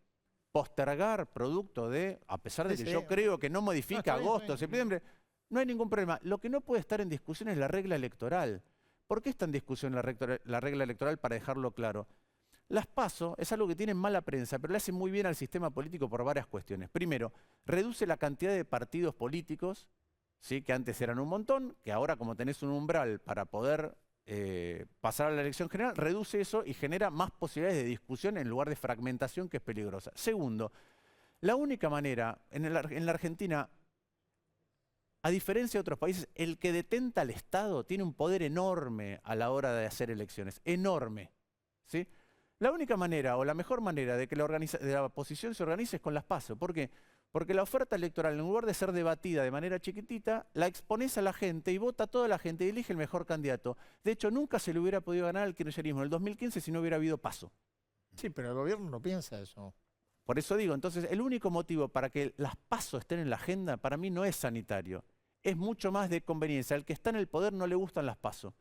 postergar producto de, a pesar de que yo creo que no modifica agosto, septiembre, no hay ningún problema? Lo que no puede estar en discusión es la regla electoral. ¿Por qué está en discusión la regla electoral? Para dejarlo claro. Las PASO es algo que tiene mala prensa, pero le hace muy bien al sistema político por varias cuestiones. Primero, reduce la cantidad de partidos políticos, ¿sí? Que antes eran un montón, que ahora como tenés un umbral para poder pasar a la elección general, reduce eso y genera más posibilidades de discusión en lugar de fragmentación, que es peligrosa. Segundo, la única manera, en la Argentina, a diferencia de otros países, el que detenta al Estado tiene un poder enorme a la hora de hacer elecciones, enorme, ¿sí? La única manera o la mejor manera de que la oposición se organice es con las PASO. ¿Por qué? Porque la oferta electoral, en lugar de ser debatida de manera chiquitita, la expones a la gente y vota toda la gente y elige el mejor candidato. De hecho, nunca se le hubiera podido ganar al kirchnerismo en el 2015 si no hubiera habido PASO. Sí, pero el gobierno no piensa eso. Por eso digo, entonces, el único motivo para que las PASO estén en la agenda, para mí no es sanitario. Es mucho más de conveniencia. Al que está en el poder no le gustan las PASO.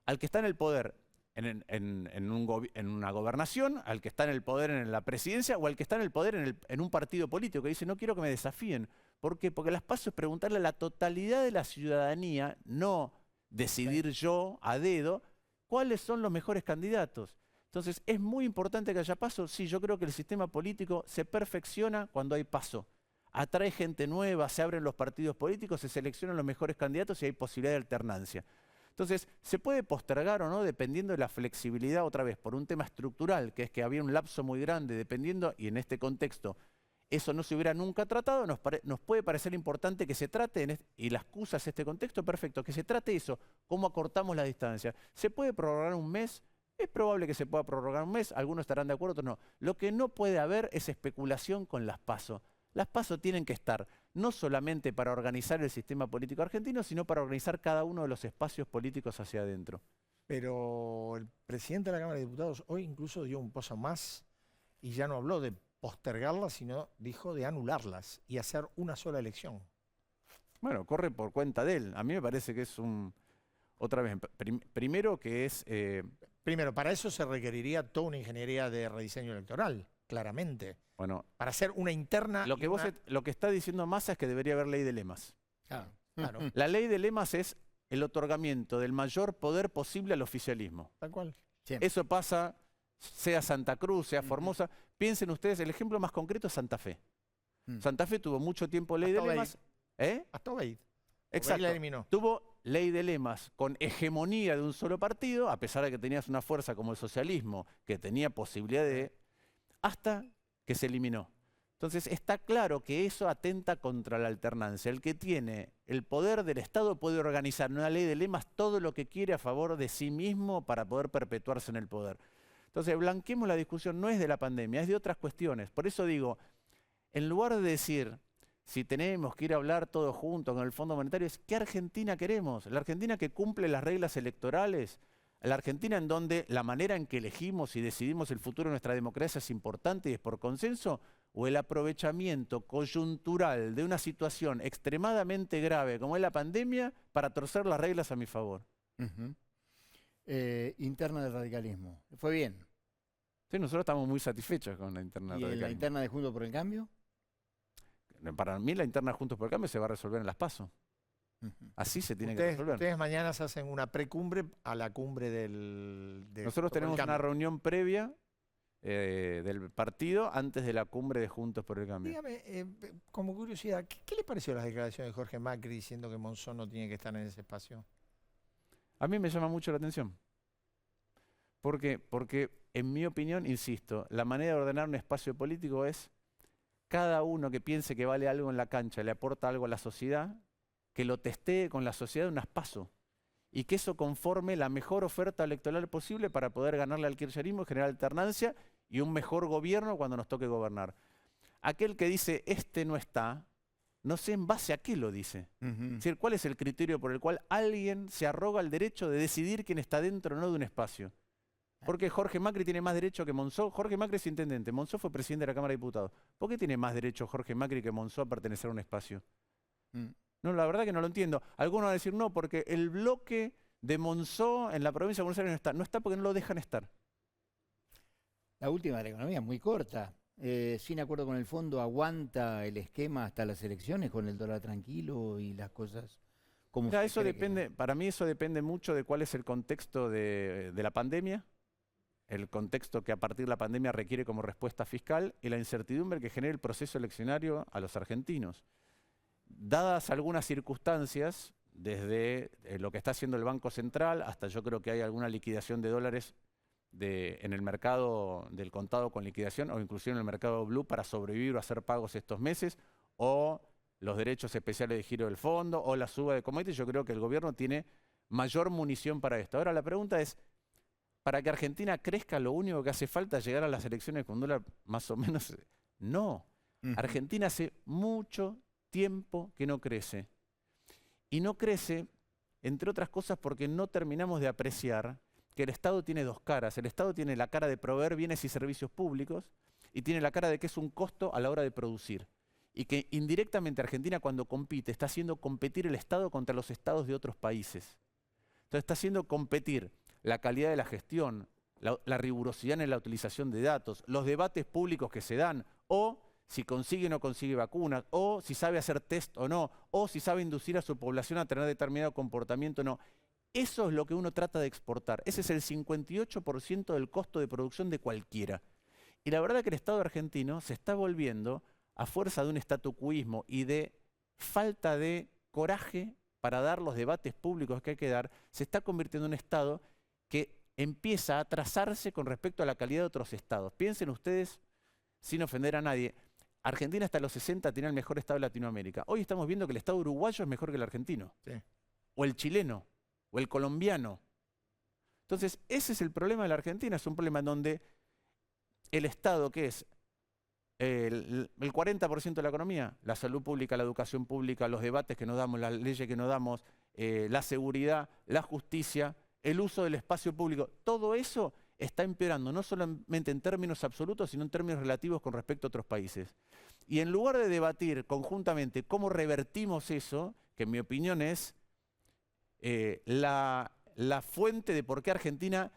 Al que está en el poder en una gobernación, al que está en el poder en la presidencia o al que está en el poder en un partido político que dice no quiero que me desafíen. ¿Por qué? Porque las PASO es preguntarle a la totalidad de la ciudadanía, no decidir yo a dedo cuáles son los mejores candidatos. Entonces, ¿es muy importante que haya PASO? Sí, yo creo que el sistema político se perfecciona cuando hay PASO. Atrae gente nueva, se abren los partidos políticos, se seleccionan los mejores candidatos y hay posibilidad de alternancia. Entonces, ¿se puede postergar o no? Dependiendo de la flexibilidad, otra vez, por un tema estructural, que es que había un lapso muy grande, dependiendo, y en este contexto, eso no se hubiera nunca tratado, nos puede parecer importante que se trate, y la excusa es este contexto, perfecto, que se trate eso, cómo acortamos la distancia. ¿Se puede prorrogar un mes? Es probable que se pueda prorrogar un mes, algunos estarán de acuerdo, otros no. Lo que no puede haber es especulación con las PASO. Las PASO tienen que estar no solamente para organizar el sistema político argentino, sino para organizar cada uno de los espacios políticos hacia adentro. Pero el presidente de la Cámara de Diputados hoy incluso dio un paso más y ya no habló de postergarlas, sino dijo de anularlas y hacer una sola elección. Bueno, corre por cuenta de él. A mí me parece que es otra vez, primero que es Primero, para eso se requeriría toda una ingeniería de rediseño electoral, claramente. Bueno, para hacer una interna... Lo que está diciendo Massa es que debería haber ley de lemas. Claro. La ley de lemas es el otorgamiento del mayor poder posible al oficialismo. Tal cual. Eso pasa, sea Santa Cruz, sea Formosa. Piensen ustedes, el ejemplo más concreto es Santa Fe. Santa Fe tuvo mucho tiempo ley de lemas. Hasta Obeid. Exacto. La eliminó. Tuvo ley de lemas con hegemonía de un solo partido, a pesar de que tenías una fuerza como el socialismo, que tenía posibilidad de... hasta que se eliminó. Entonces está claro que eso atenta contra la alternancia. El que tiene el poder del Estado puede organizar en una ley de lemas todo lo que quiere a favor de sí mismo para poder perpetuarse en el poder. Entonces blanqueemos la discusión, no es de la pandemia, es de otras cuestiones. Por eso digo, en lugar de decir si tenemos que ir a hablar todos juntos con el Fondo Monetario, es ¿qué Argentina queremos? La Argentina que cumple las reglas electorales, la Argentina en donde la manera en que elegimos y decidimos el futuro de nuestra democracia es importante y es por consenso, o el aprovechamiento coyuntural de una situación extremadamente grave como es la pandemia para torcer las reglas a mi favor. Interna del radicalismo. ¿Fue bien? Sí, nosotros estamos muy satisfechos con la interna del radicalismo. ¿Y la interna de Juntos por el Cambio? Para mí la interna Juntos por el Cambio se va a resolver en las PASO. Así se tiene que resolver. Ustedes mañana se hacen una precumbre a la cumbre del... Nosotros tenemos una reunión previa del partido antes de la cumbre de Juntos por el Cambio. Dígame, como curiosidad, ¿qué le pareció las declaraciones de Jorge Macri diciendo que Monzón no tiene que estar en ese espacio? A mí me llama mucho la atención. ¿Por qué? Porque, en mi opinión, insisto, la manera de ordenar un espacio político es cada uno que piense que vale algo en la cancha, le aporta algo a la sociedad, que lo testee con la sociedad de unas PASO y que eso conforme la mejor oferta electoral posible para poder ganarle al kirchnerismo, generar alternancia y un mejor gobierno cuando nos toque gobernar. Aquel que dice, este no está, no sé en base a qué lo dice. Es decir, ¿cuál es el criterio por el cual alguien se arroga el derecho de decidir quién está dentro o no de un espacio? Porque Jorge Macri tiene más derecho que Monzó. Jorge Macri es intendente, Monzó fue presidente de la Cámara de Diputados. ¿Por qué tiene más derecho Jorge Macri que Monzó a pertenecer a un espacio? No, la verdad que no lo entiendo. Algunos van a decir no, porque el bloque de Monzó en la provincia de Buenos Aires no está. No está porque no lo dejan estar. La última de la economía, muy corta. Sin acuerdo con el fondo, ¿aguanta el esquema hasta las elecciones con el dólar tranquilo y las cosas como Mira, eso depende, para mí eso depende mucho de cuál es el contexto de la pandemia, el contexto que a partir de la pandemia requiere como respuesta fiscal y la incertidumbre que genera el proceso eleccionario a los argentinos. Dadas algunas circunstancias, desde lo que está haciendo el Banco Central hasta yo creo que hay alguna liquidación de dólares en el mercado del contado con liquidación o inclusive en el mercado blue para sobrevivir o hacer pagos estos meses, o los derechos especiales de giro del fondo o la suba de commodities, yo creo que el gobierno tiene mayor munición para esto. Ahora la pregunta es, para que Argentina crezca, lo único que hace falta es llegar a las elecciones con dólar más o menos... No, Argentina hace mucho tiempo que no crece. Y no crece, entre otras cosas, porque no terminamos de apreciar que el Estado tiene dos caras. El Estado tiene la cara de proveer bienes y servicios públicos y tiene la cara de que es un costo a la hora de producir. Y que indirectamente Argentina cuando compite está haciendo competir el Estado contra los estados de otros países. Entonces está haciendo competir la calidad de la gestión, la rigurosidad en la utilización de datos, los debates públicos que se dan, o si consigue o no consigue vacunas, o si sabe hacer test o no, o si sabe inducir a su población a tener determinado comportamiento o no. Eso es lo que uno trata de exportar. Ese es el 58% del costo de producción de cualquiera. Y la verdad que el Estado argentino se está volviendo, a fuerza de un estatucuismo y de falta de coraje para dar los debates públicos que hay que dar, se está convirtiendo en un Estado que empieza a atrasarse con respecto a la calidad de otros estados. Piensen ustedes, sin ofender a nadie, Argentina hasta los 60 tenía el mejor Estado de Latinoamérica. Hoy estamos viendo que el Estado uruguayo es mejor que el argentino. Sí. O el chileno, o el colombiano. Entonces, ese es el problema de la Argentina. Es un problema en donde el Estado, que es el 40% de la economía, la salud pública, la educación pública, los debates que nos damos, las leyes que nos damos, la seguridad, la justicia, el uso del espacio público, todo eso está empeorando, no solamente en términos absolutos, sino en términos relativos con respecto a otros países. Y en lugar de debatir conjuntamente cómo revertimos eso, que en mi opinión es la fuente de por qué Argentina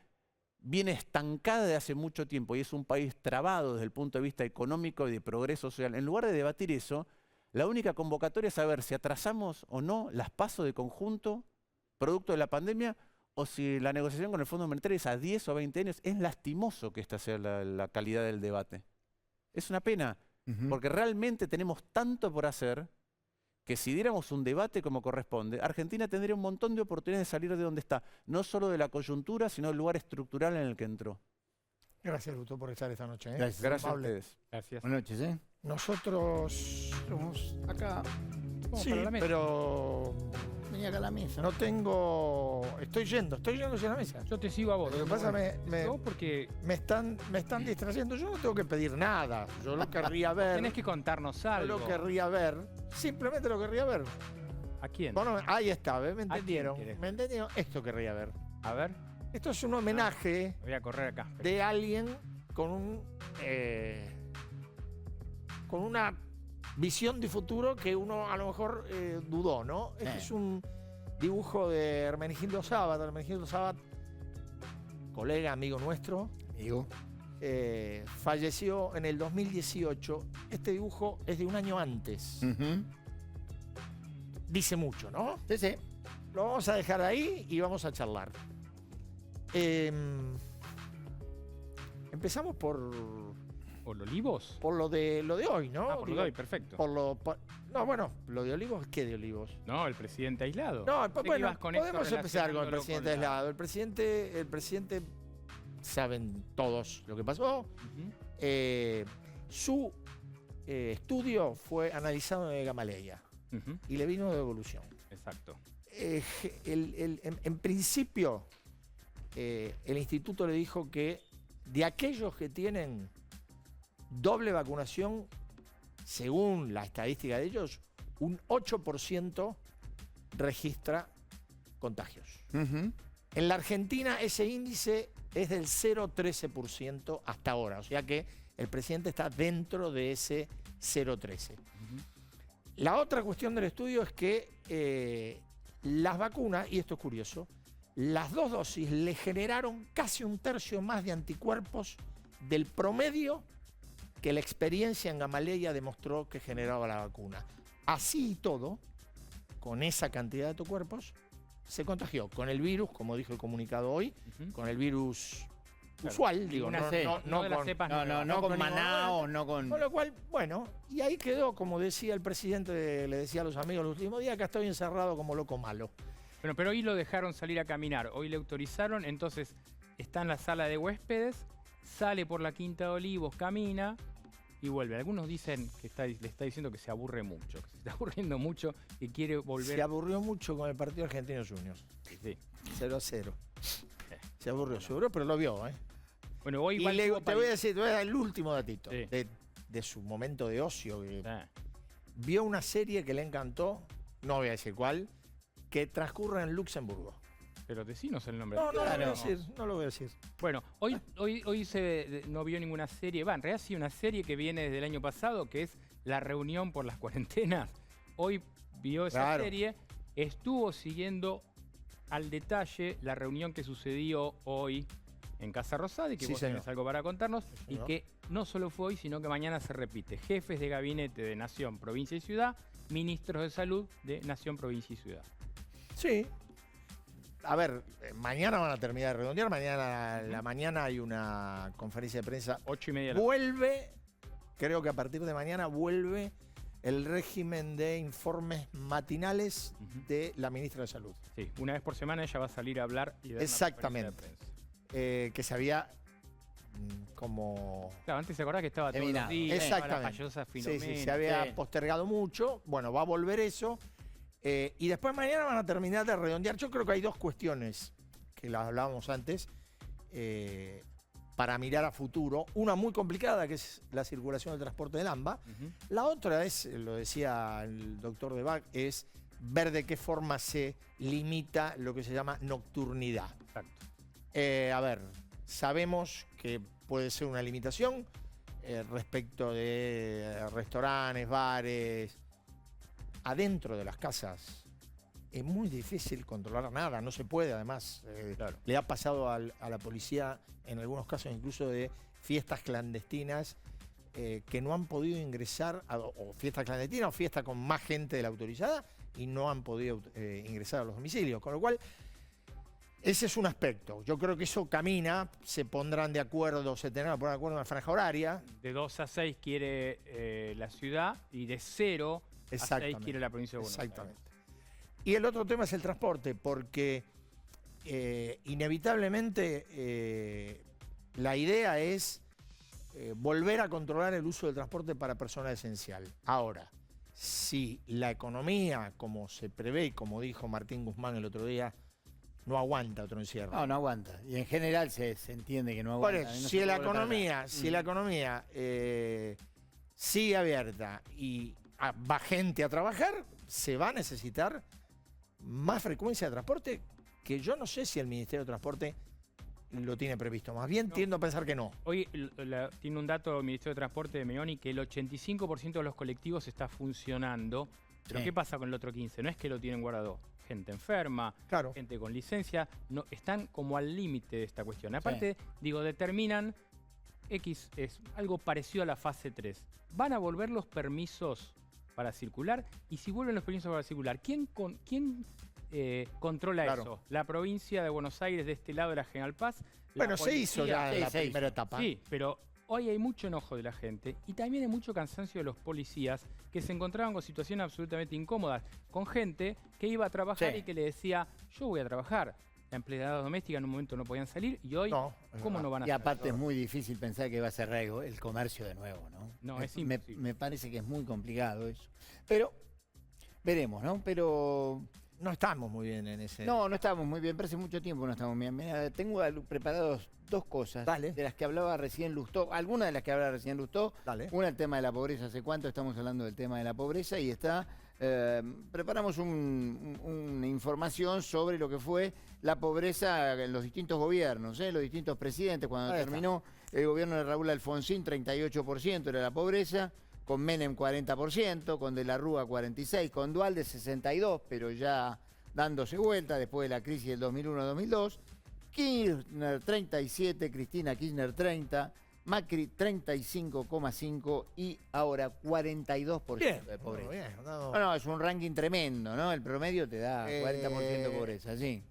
viene estancada de hace mucho tiempo y es un país trabado desde el punto de vista económico y de progreso social, en lugar de debatir eso, la única convocatoria es saber si atrasamos o no las PASO de conjunto, producto de la pandemia, o si la negociación con el Fondo Monetario es a 10 o 20 años. Es lastimoso que esta sea la calidad del debate. Es una pena, porque realmente tenemos tanto por hacer que si diéramos un debate como corresponde, Argentina tendría un montón de oportunidades de salir de donde está, no solo de la coyuntura, sino del lugar estructural en el que entró. Gracias, Luto, por estar esta noche. Gracias a ustedes. Gracias. Buenas noches, Nosotros somos acá. Vamos Sí, para la mesa. pero Venía acá a la mesa. no tengo. Estoy yendo hacia la mesa. Yo te sigo a vos. Lo que pasa porque me están distrayendo. Yo no tengo que pedir nada. Yo lo querría ver. tenés que contarnos Yo algo. lo querría ver. Simplemente lo querría ver. ¿A quién? Bueno, ahí está, ¿ves? ¿Me quién entendieron? querés? ¿Me entendieron? Esto querría ver. A ver, Esto es un homenaje voy a correr acá. de alguien con una visión de futuro que uno a lo mejor dudó, ¿no? Este es un dibujo de Hermenegildo Sabat. Hermenegildo Sabat, colega, amigo nuestro, falleció en el 2018. Este dibujo es de un año antes. Dice mucho, ¿no? Sí, sí. Lo vamos a dejar ahí y vamos a charlar. Empezamos por ¿Olivos? por lo de hoy, ¿no? Ah, por lo de hoy, perfecto. No, bueno, lo de Olivos, ¿qué de Olivos? No, el presidente aislado. No, Sé que bueno, ibas con esto podemos empezar con el relacionándolo presidente con la- aislado. El presidente, saben todos lo que pasó. Ujú, Su estudio fue analizado en Gamaleya ujú, y le vino de evolución. exacto. En principio, el instituto le dijo que de aquellos que tienen doble vacunación, según la estadística de ellos, un 8% registra contagios. En la Argentina ese índice es del 0,13% hasta ahora, o sea que el presidente está dentro de ese 0,13%. La otra cuestión del estudio es que las vacunas, y esto es curioso, las 2 dosis le generaron casi 1/3 más de anticuerpos del promedio que la experiencia en Gamaleya demostró que generaba la vacuna. Así y todo, con esa cantidad de anticuerpos, se contagió con el virus, como dijo el comunicado hoy, con el virus usual, digo, Una no de las con... cepas No, nuevas. no con con Manaos, no con... Con lo cual, bueno, y ahí quedó, como decía el presidente, le decía a los amigos el último día, acá estoy encerrado como loco malo. Bueno, pero hoy lo dejaron salir a caminar, hoy le autorizaron, entonces está en la sala de huéspedes, sale por la Quinta de Olivos, camina y vuelve. Algunos dicen que le está diciendo que se aburre mucho, que se está aburriendo mucho, que quiere volver. Se aburrió mucho con el partido Argentinos Juniors. Sí. 0-0. Se aburrió, seguro, pero lo vio, ¿eh? Bueno, hoy Y igual tuvo te voy a decir, te voy a dar el último datito Sí. de su momento de ocio. Que Ah, vio una serie que le encantó, no voy a decir cuál, que transcurre en Luxemburgo. pero decinos el nombre. No lo voy a Claro. decir, no lo voy a decir. Bueno, hoy no vio ninguna serie. En realidad sí una serie que viene desde el año pasado, que es La Reunión por las Cuarentenas. Hoy vio esa Claro. serie, estuvo siguiendo al detalle la reunión que sucedió hoy en Casa Rosada y que Sí, vos señor. tenés algo para contarnos. Sí, Y señor. que no solo fue hoy, sino que mañana se repite. Jefes de gabinete de Nación, Provincia y Ciudad, ministros de Salud de Nación, Provincia y Ciudad. Sí. A ver, mañana van a terminar de redondear. Mañana, la mañana hay una conferencia de prensa. 8:30 de la Vuelve, creo que a partir de mañana vuelve el régimen de informes matinales Ujú. de la ministra de Salud. Sí, una vez por semana ella va a salir a hablar y dar una Exactamente. conferencia de prensa. Que se había como... Claro, antes se acordaba que estaba todos los Eliminado. días, estaba la Exactamente. payosa Sí, Filomena. se había Sí. postergado mucho. Bueno, va a volver eso. Y después mañana van a terminar de redondear. Yo creo que hay dos cuestiones que las hablábamos antes para mirar a futuro. Una muy complicada, que es la circulación del transporte del AMBA. Ujú. La otra es, lo decía el doctor De Bach, es ver de qué forma se limita lo que se llama nocturnidad. Exacto. A ver, sabemos que puede ser una limitación respecto de restaurantes, bares, adentro de las casas. es muy difícil controlar nada, no se puede además. Le ha pasado a la policía en algunos casos incluso de fiestas clandestinas que no han podido ingresar, o fiestas clandestinas o fiestas con más gente de la autorizada y no han podido ingresar a los domicilios. Con lo cual, ese es un aspecto. Yo creo que eso camina, se pondrán de acuerdo, se tendrán que poner de acuerdo en una franja horaria. De 2 a 6 quiere la ciudad y de 0 a 6 quiere la provincia de Buenos Aires. Exactamente. Y el otro tema es el transporte, porque inevitablemente la idea es volver a controlar el uso del transporte para personal esencial. Ahora, si la economía, como se prevé y como dijo Martín Guzmán el otro día, no aguanta otro encierro. No, no aguanta. Y en general se entiende que no aguanta. Por eso, si la economía sigue abierta y va gente a trabajar, se va a necesitar más frecuencia de transporte, que yo no sé si el Ministerio de Transporte lo tiene previsto. Más bien tiendo a pensar que no. Hoy tiene un dato el Ministerio de Transporte de Meoni que el 85% de los colectivos está funcionando. Pero Sí. ¿qué pasa con el otro 15%? No es que lo tienen guardado. Gente enferma, gente con licencia, no, están como al límite de esta cuestión. Aparte, determinan X, es algo parecido a la fase 3. Van a volver los permisos para circular, y si vuelven los permisos para circular, ¿quién controla eso? La provincia de Buenos Aires, de este lado de la General Paz. Bueno, se hizo ya la primera etapa. Sí, pero hoy hay mucho enojo de la gente y también hay mucho cansancio de los policías que se encontraban con situaciones absolutamente incómodas, con gente que iba a trabajar y que le decía, yo voy a trabajar. La empleada doméstica en un momento no podían salir y hoy, ¿cómo no van a Y hacer? aparte es muy difícil pensar que va a cerrar el comercio de nuevo, ¿no? No, es me parece que es muy complicado eso. Pero veremos, ¿no? Pero no estamos muy bien en ese... No estamos muy bien, pero hace mucho tiempo no estamos bien. Mira, tengo preparados dos cosas de las que hablaba recién Lustó, algunas de las que hablaba recién Lustó. Una, el tema de la pobreza. ¿Hace cuánto estamos hablando del tema de la pobreza? Y preparamos una información sobre lo que fue la pobreza en los distintos gobiernos, los distintos presidentes. Cuando terminó el gobierno de Raúl Alfonsín, 38% era la pobreza, con Menem 40%, con De la Rúa 46%, con Duhalde 62%, pero ya dándose vuelta después de la crisis del 2001-2002, Kirchner 37%, Cristina Kirchner 30%, Macri 35,5% y ahora 42% de pobreza. No, es un ranking tremendo, ¿no? El promedio te da 40% de pobreza, sí.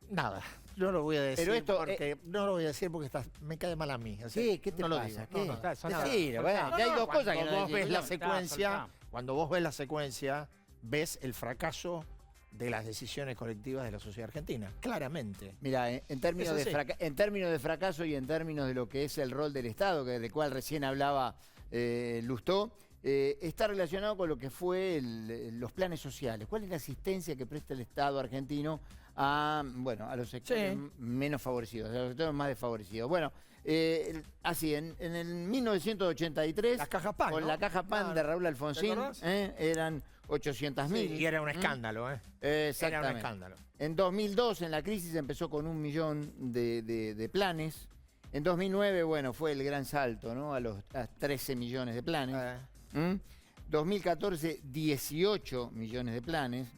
Nada, yo lo voy a decir. Pero esto, porque no lo voy a decir porque me cae mal a mí. Sí, ¿qué te no pasa? Lo digo. Ya hay dos cosas que no vos ves decís. la secuencia, cuando vos ves la secuencia, ves el fracaso de las decisiones colectivas de la sociedad argentina, claramente. Mira, en términos de fracaso y en términos de lo que es el rol del Estado, del cual recién hablaba Lustó, está relacionado con lo que fue los planes sociales. ¿Cuál es la asistencia que presta el Estado argentino a los sectores menos favorecidos, a los sectores más desfavorecidos? Bueno, así, en el 1983, la Caja Pan, con la Caja Pan de Raúl Alfonsín, eran 800.000. Y era un escándalo, Exactamente. Era un escándalo. En 2002, en la crisis, empezó con 1 millón de planes. En 2009, fue el gran salto, ¿no? A 13 millones de planes. 2014, 18 millones de planes.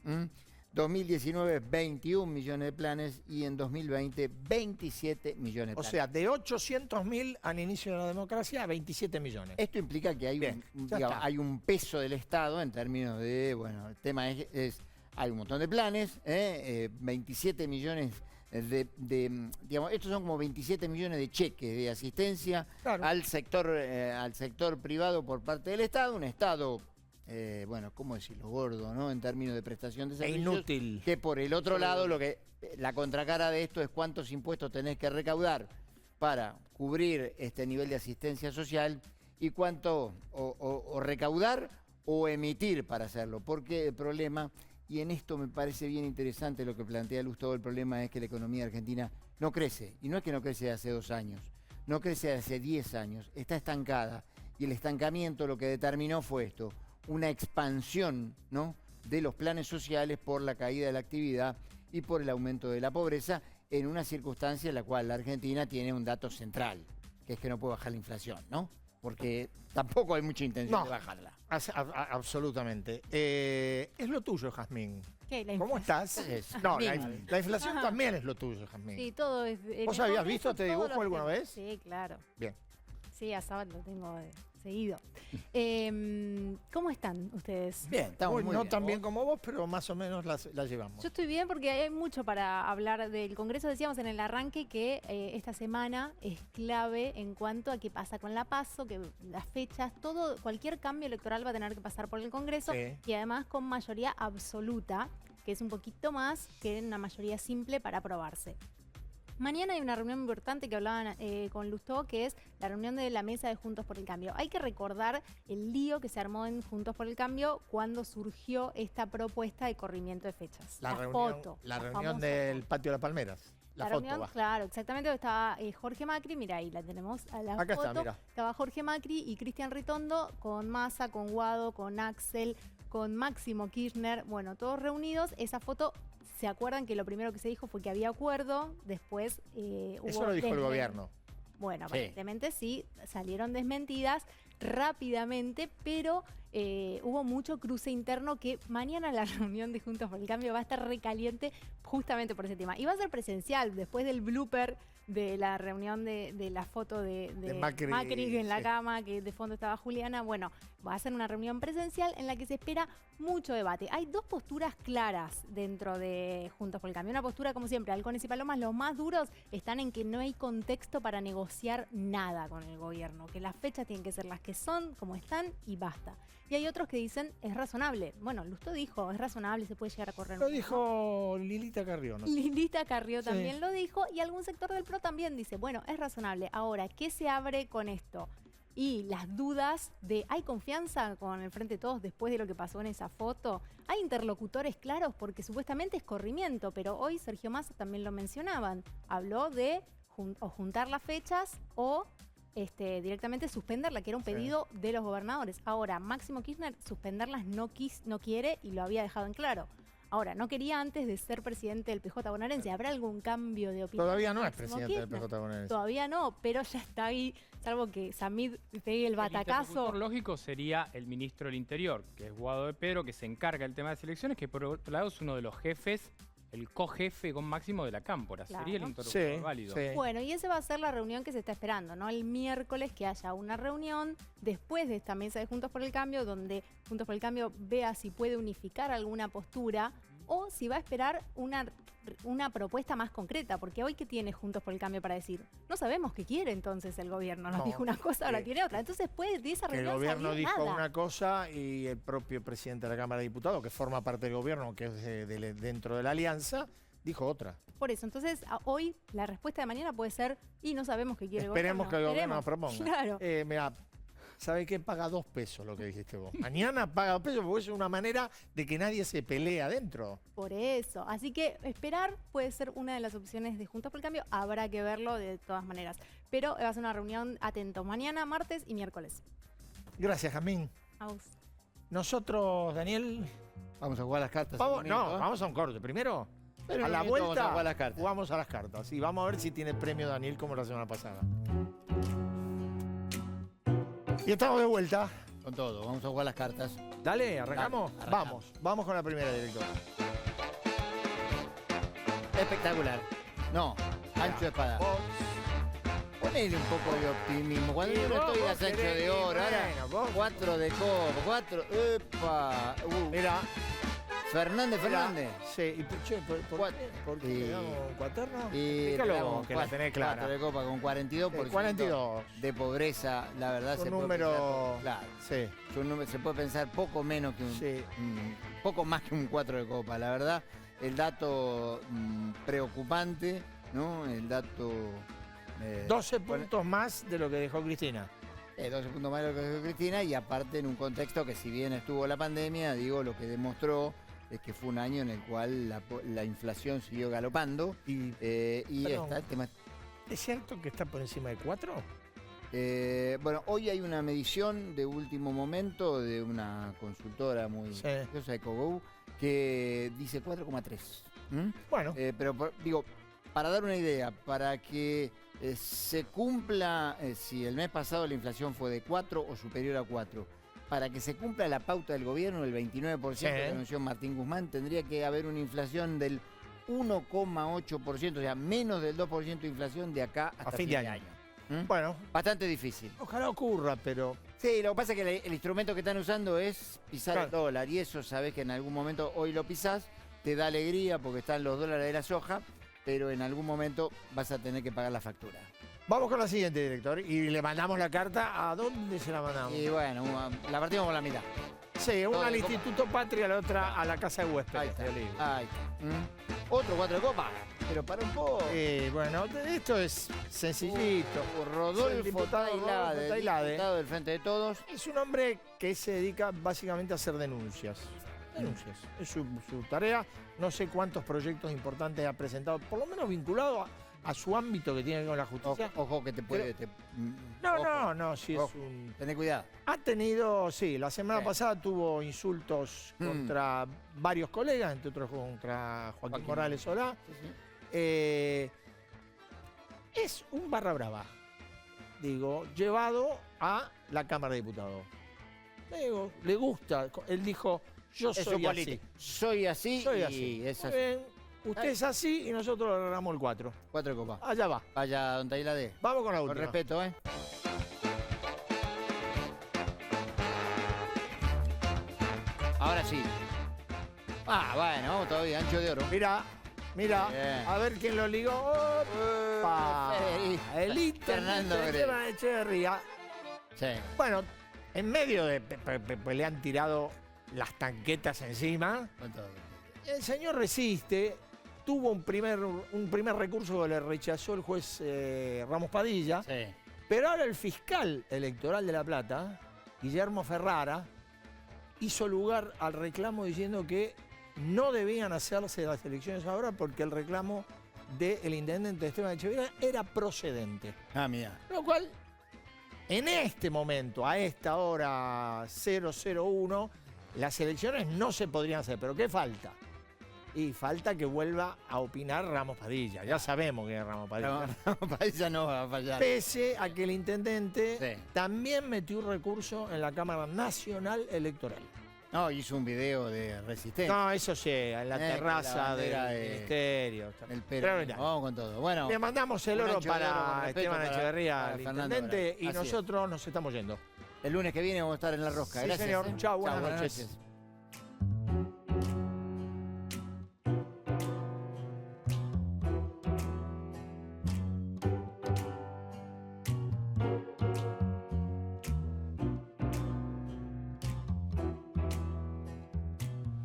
2019, 21 millones de planes. Y en 2020, 27 millones de planes. O sea, de 800.000 al inicio de la democracia a 27 millones. Esto implica que hay un peso del Estado en términos de, el tema es hay un montón de planes, 27 millones estos son como 27 millones de cheques de asistencia al sector privado por parte del Estado, un Estado, ¿cómo decirlo? Gordo, ¿no? En términos de prestación de servicios. Inútil. Que por el otro lado, la contracara de esto es cuántos impuestos tenés que recaudar para cubrir este nivel de asistencia social y cuánto o recaudar o emitir para hacerlo. Porque el problema, y en esto me parece bien interesante lo que plantea Lustó, el problema es que la economía argentina no crece. Y no es que no crece hace 2 años, no crece hace 10 años, está estancada. Y el estancamiento lo que determinó fue esto, una expansión, ¿no?, de los planes sociales por la caída de la actividad y por el aumento de la pobreza, en una circunstancia en la cual la Argentina tiene un dato central, que es que no puede bajar la inflación, ¿no? porque tampoco hay mucha intención de bajarla. Absolutamente. Es lo tuyo, Jazmín. ¿Qué? ¿La ¿Cómo estás? No, la inflación Ajá. también es lo tuyo, Jazmín. Sí, todo es... ¿Vos habías visto este dibujo alguna vez? Sí, claro. Bien. Sí, a Sabat lo tengo seguido. ¿Cómo están ustedes? Bien, estamos muy no bien. tan bien como vos, pero más o menos la llevamos. Yo estoy bien porque hay mucho para hablar del Congreso. Decíamos en el arranque que esta semana es clave en cuanto a qué pasa con la PASO, que las fechas, cualquier cambio electoral va a tener que pasar por el Congreso y además con mayoría absoluta, que es un poquito más que una mayoría simple para aprobarse. Mañana hay una reunión importante que hablaban con Lustó, que es la reunión de la mesa de Juntos por el Cambio. Hay que recordar el lío que se armó en Juntos por el Cambio cuando surgió esta propuesta de corrimiento de fechas. La reunión del Patio de las Palmeras. La foto, reunión, claro, exactamente, estaba Jorge Macri, mira, ahí la tenemos a la Acá foto. está, mira. Estaba Jorge Macri y Cristian Ritondo con Massa, con Guado, con Axel, con Máximo Kirchner, bueno, todos reunidos. Esa foto, ¿se acuerdan que lo primero que se dijo fue que había acuerdo? Después hubo... Eso lo dijo el gobierno. Bueno, aparentemente sí, salieron desmentidas rápidamente, pero hubo mucho cruce interno que mañana la reunión de Juntos por el Cambio va a estar recaliente justamente por ese tema. Y va a ser presencial, después del blooper de la reunión de la foto de Macri en la cama, que de fondo estaba Juliana. Bueno, va a ser una reunión presencial en la que se espera mucho debate. Hay dos posturas claras dentro de Juntos por el Cambio. Una postura, como siempre, halcones y palomas, los más duros están en que no hay contexto para negociar nada con el gobierno, que las fechas tienen que ser las que son, como están, y basta. Y hay otros que dicen, es razonable. Bueno, Lustó dijo, es razonable, se puede llegar a correr. Lo dijo Lilita Carrió, ¿no? Lilita Carrió también lo dijo, y algún sector del PRO también dice, bueno, es razonable. Ahora, ¿qué se abre con esto? Y las dudas de, ¿hay confianza con el Frente de Todos después de lo que pasó en esa foto? ¿Hay interlocutores claros? Porque supuestamente es corrimiento, pero hoy Sergio Massa también lo mencionaban. Habló de o juntar las fechas o directamente suspenderla, que era un pedido de los gobernadores. Ahora, Máximo Kirchner suspenderlas no quiere y lo había dejado en claro. Ahora, no quería antes de ser presidente del PJ bonaerense. ¿Habrá algún cambio de opinión? Todavía no es presidente del PJ bonaerense. Todavía no, pero ya está ahí, salvo que Samid pegue el batacazo. El interlocutor lógico sería el ministro del Interior, que es Guado de Pedro, que se encarga del tema de las elecciones, que por otro lado es uno de los jefes, el cojefe con Máximo de la Cámpora. Claro. Sería el interlocutor válido. Bueno, y esa va a ser la reunión que se está esperando, ¿no? El miércoles que haya una reunión después de esta mesa de Juntos por el Cambio, donde Juntos por el Cambio vea si puede unificar alguna postura o si va a esperar una propuesta más concreta, porque hoy ¿qué tiene Juntos por el Cambio para decir? No sabemos qué quiere entonces el gobierno, nos dijo una cosa, ahora tiene otra. Entonces puede de esa reunión el gobierno salir dijo nada. una cosa y el propio presidente de la Cámara de Diputados, que forma parte del gobierno, que es dentro de la alianza, dijo otra. Por eso, entonces hoy la respuesta de mañana puede ser, y no sabemos qué quiere Esperemos el gobierno. que el gobierno nos proponga. Claro. Mira, ¿sabe qué? Paga 2 pesos lo que dijiste vos. Mañana paga 2 pesos porque es una manera de que nadie se pelee adentro. Por eso. Así que esperar puede ser una de las opciones de Juntos por el Cambio. Habrá que verlo de todas maneras. Pero va a ser una reunión atentos mañana, martes y miércoles. Gracias, Jamín. A vos. Nosotros, Daniel... Vamos a jugar las cartas. Vamos a un corte. Primero, a la vuelta vamos a jugar las cartas. Jugamos a las cartas. Y vamos a ver si tiene premio Daniel como la semana pasada. Y estamos de vuelta. Con todo, vamos a jugar las cartas. Dale, ¿arrancamos? Dale, arrancamos. Vamos con la primera, director. Espectacular. No, ancho de espada. Ponele un poco de optimismo. Cuando yo no estoy a ancho de oro, ahora 4 de copa, 4. ¡Epa! Mira. Fernández. Sí, y ¿por qué le damos un cuaterno? Explícalo, que la tenés clara. 4 de copa con 42%. 42. De pobreza, la verdad Un se número... puede pensar, claro. Sí. Es un número, se puede pensar poco menos que poco más que un 4 de copa, la verdad. El dato preocupante, ¿no? El dato... 12 puntos más de lo que dejó Cristina. 12 puntos más de lo que dejó Cristina, y aparte en un contexto que, si bien estuvo la pandemia, digo, lo que demostró es que fue un año en el cual la inflación siguió galopando y está el tema. ¿Es cierto que está por encima de 4? Bueno, hoy hay una medición de último momento de una consultora muy curiosa, EcoGo, que dice 4,3. Bueno. Pero digo, para dar una idea, para que se cumpla, si el mes pasado la inflación fue de 4 o superior a 4, para que se cumpla la pauta del gobierno, el 29% que anunció Martín Guzmán, tendría que haber una inflación del 1,8%, o sea, menos del 2% de inflación de acá hasta fin de año. Bueno, bastante difícil. Ojalá ocurra, pero... Sí, lo que pasa es que el instrumento que están usando es pisar el dólar, y eso sabés que en algún momento hoy lo pisás, te da alegría porque están los dólares de la soja, pero en algún momento vas a tener que pagar la factura. Vamos con la siguiente, director, y le mandamos la carta. ¿A dónde se la mandamos? Y bueno, la partimos por la mitad. Sí, una al Instituto Patria, la otra a la Casa de Huéspedes. Ahí está. Ahí está. Otro 4 de copa, pero para un poco. Bueno, esto es sencillito. Rodolfo Tailade, diputado del Frente de Todos. Es un hombre que se dedica básicamente a hacer denuncias. Denuncias. Es su tarea. No sé cuántos proyectos importantes ha presentado, por lo menos vinculado a su ámbito que tiene que ver con la justicia. Ojo que te puede... No, sí ojo, es un... Tené cuidado. Ha tenido, sí, la semana pasada tuvo insultos contra varios colegas, entre otros contra Joaquín Morales Solá. Es un barra brava, digo, llevado a la Cámara de Diputados. Digo, le gusta, él dijo, yo soy así. Soy así y es así. Bien. Usted es así y nosotros le agarramos el 4. 4 de copa. Allá va. Vaya, don Tailade. Vamos con la última. Con respeto, ¿eh? Ahora sí. Bueno, vamos todavía, ancho de oro. Mira, Bien. a ver quién lo ligó. ¡Opa! El Fernando Esteban Echeverría. Sí. Bueno, en medio de... Pues le han tirado las tanquetas encima. El señor resiste. Tuvo un primer recurso que le rechazó el juez Ramos Padilla. Sí. Pero ahora el fiscal electoral de La Plata, Guillermo Ferrara, hizo lugar al reclamo diciendo que no debían hacerse las elecciones ahora porque el reclamo del intendente Esteban Echeverría era procedente. Mira. Lo cual, en este momento, a esta hora 001, las elecciones no se podrían hacer. ¿Pero qué falta? Y falta que vuelva a opinar Ramos Padilla. Ya sabemos que es Ramos Padilla. Ramos Padilla no va a fallar. Pese a que el intendente también metió un recurso en la Cámara Nacional Electoral. No, hizo un video de resistencia. No, eso sí, en la terraza del ministerio. Pero vamos con todo. Bueno, le mandamos el oro para Esteban Echeverría, el intendente, y Así nosotros nos estamos yendo. El lunes que viene vamos a estar en La Rosca. Sí, Gracias. señor. Chao, buenas noches.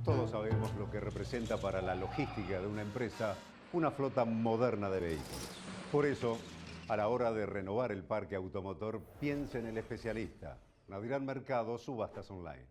Todos sabemos lo que representa para la logística de una empresa una flota moderna de vehículos. Por eso, a la hora de renovar el parque automotor, piense en el especialista. Nadirán Mercado, subastas online.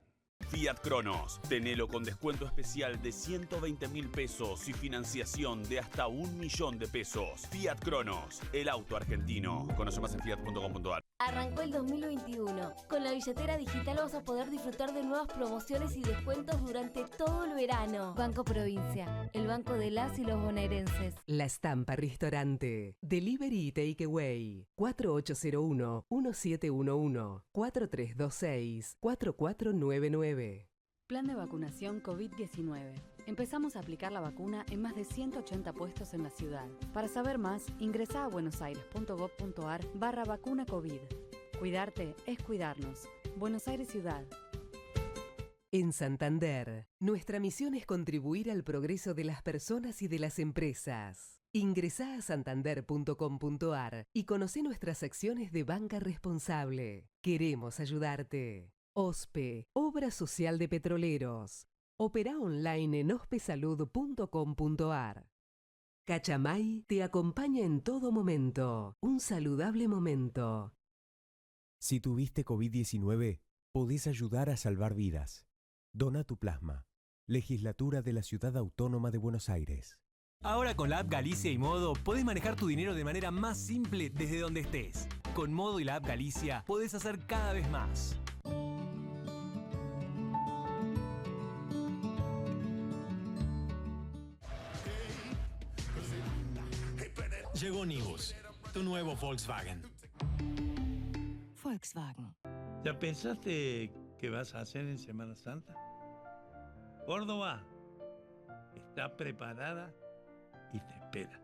Fiat Cronos, tenelo con descuento especial de 120.000 pesos y financiación de hasta 1 millón de pesos. Fiat Cronos, el auto argentino. Conoce más en fiat.com.ar. Arrancó el 2021. Con la billetera digital vas a poder disfrutar de nuevas promociones y descuentos durante todo el verano. Banco Provincia, el banco de las y los bonaerenses. La Estampa Restaurante. Delivery y Takeaway. 4801-1711. 4326-4499. Plan de vacunación COVID-19. Empezamos a aplicar la vacuna en más de 180 puestos en la ciudad. Para saber más, ingresá a buenosaires.gov.ar/vacuna COVID. Cuidarte es cuidarnos. Buenos Aires Ciudad. En Santander, nuestra misión es contribuir al progreso de las personas y de las empresas. Ingresá a santander.com.ar y conoce nuestras acciones de banca responsable. Queremos ayudarte. OSPE, Obra Social de Petroleros. Opera online en ospesalud.com.ar. Cachamay te acompaña en todo momento. Un saludable momento. Si tuviste COVID-19, podés ayudar a salvar vidas. Dona tu plasma. Legislatura de la Ciudad Autónoma de Buenos Aires. Ahora con la app Galicia y Modo podés manejar tu dinero de manera más simple desde donde estés. Con Modo y la app Galicia podés hacer cada vez más. Llegó Nibus. tu nuevo Volkswagen. Volkswagen. ¿Ya pensaste qué vas a hacer en Semana Santa? Córdoba está preparada y te espera.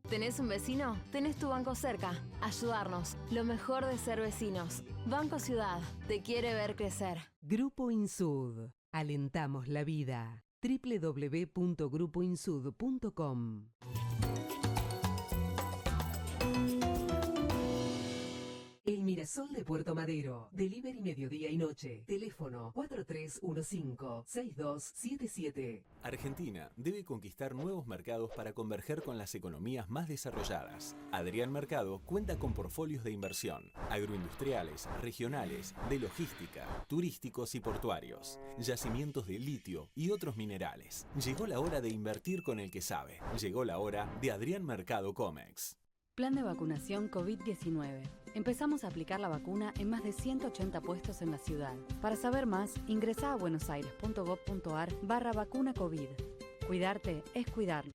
¿Tenés un vecino? Tenés tu banco cerca. Ayudarnos. Lo mejor de ser vecinos. Banco Ciudad. Te quiere ver crecer. Grupo Insud. Alentamos la vida. www.grupoinsud.com. El Mirasol de Puerto Madero. Delivery mediodía y noche. Teléfono 4315-6277. Argentina debe conquistar nuevos mercados para converger con las economías más desarrolladas. Adrián Mercado cuenta con portfolios de inversión, agroindustriales, regionales, de logística, turísticos y portuarios, yacimientos de litio y otros minerales. Llegó la hora de invertir con el que sabe. Llegó la hora de Adrián Mercado Comex. Plan de vacunación COVID-19. Empezamos a aplicar la vacuna en más de 180 puestos en la ciudad. Para saber más, ingresá a buenosaires.gov.ar/vacuna COVID. Cuidarte es cuidar.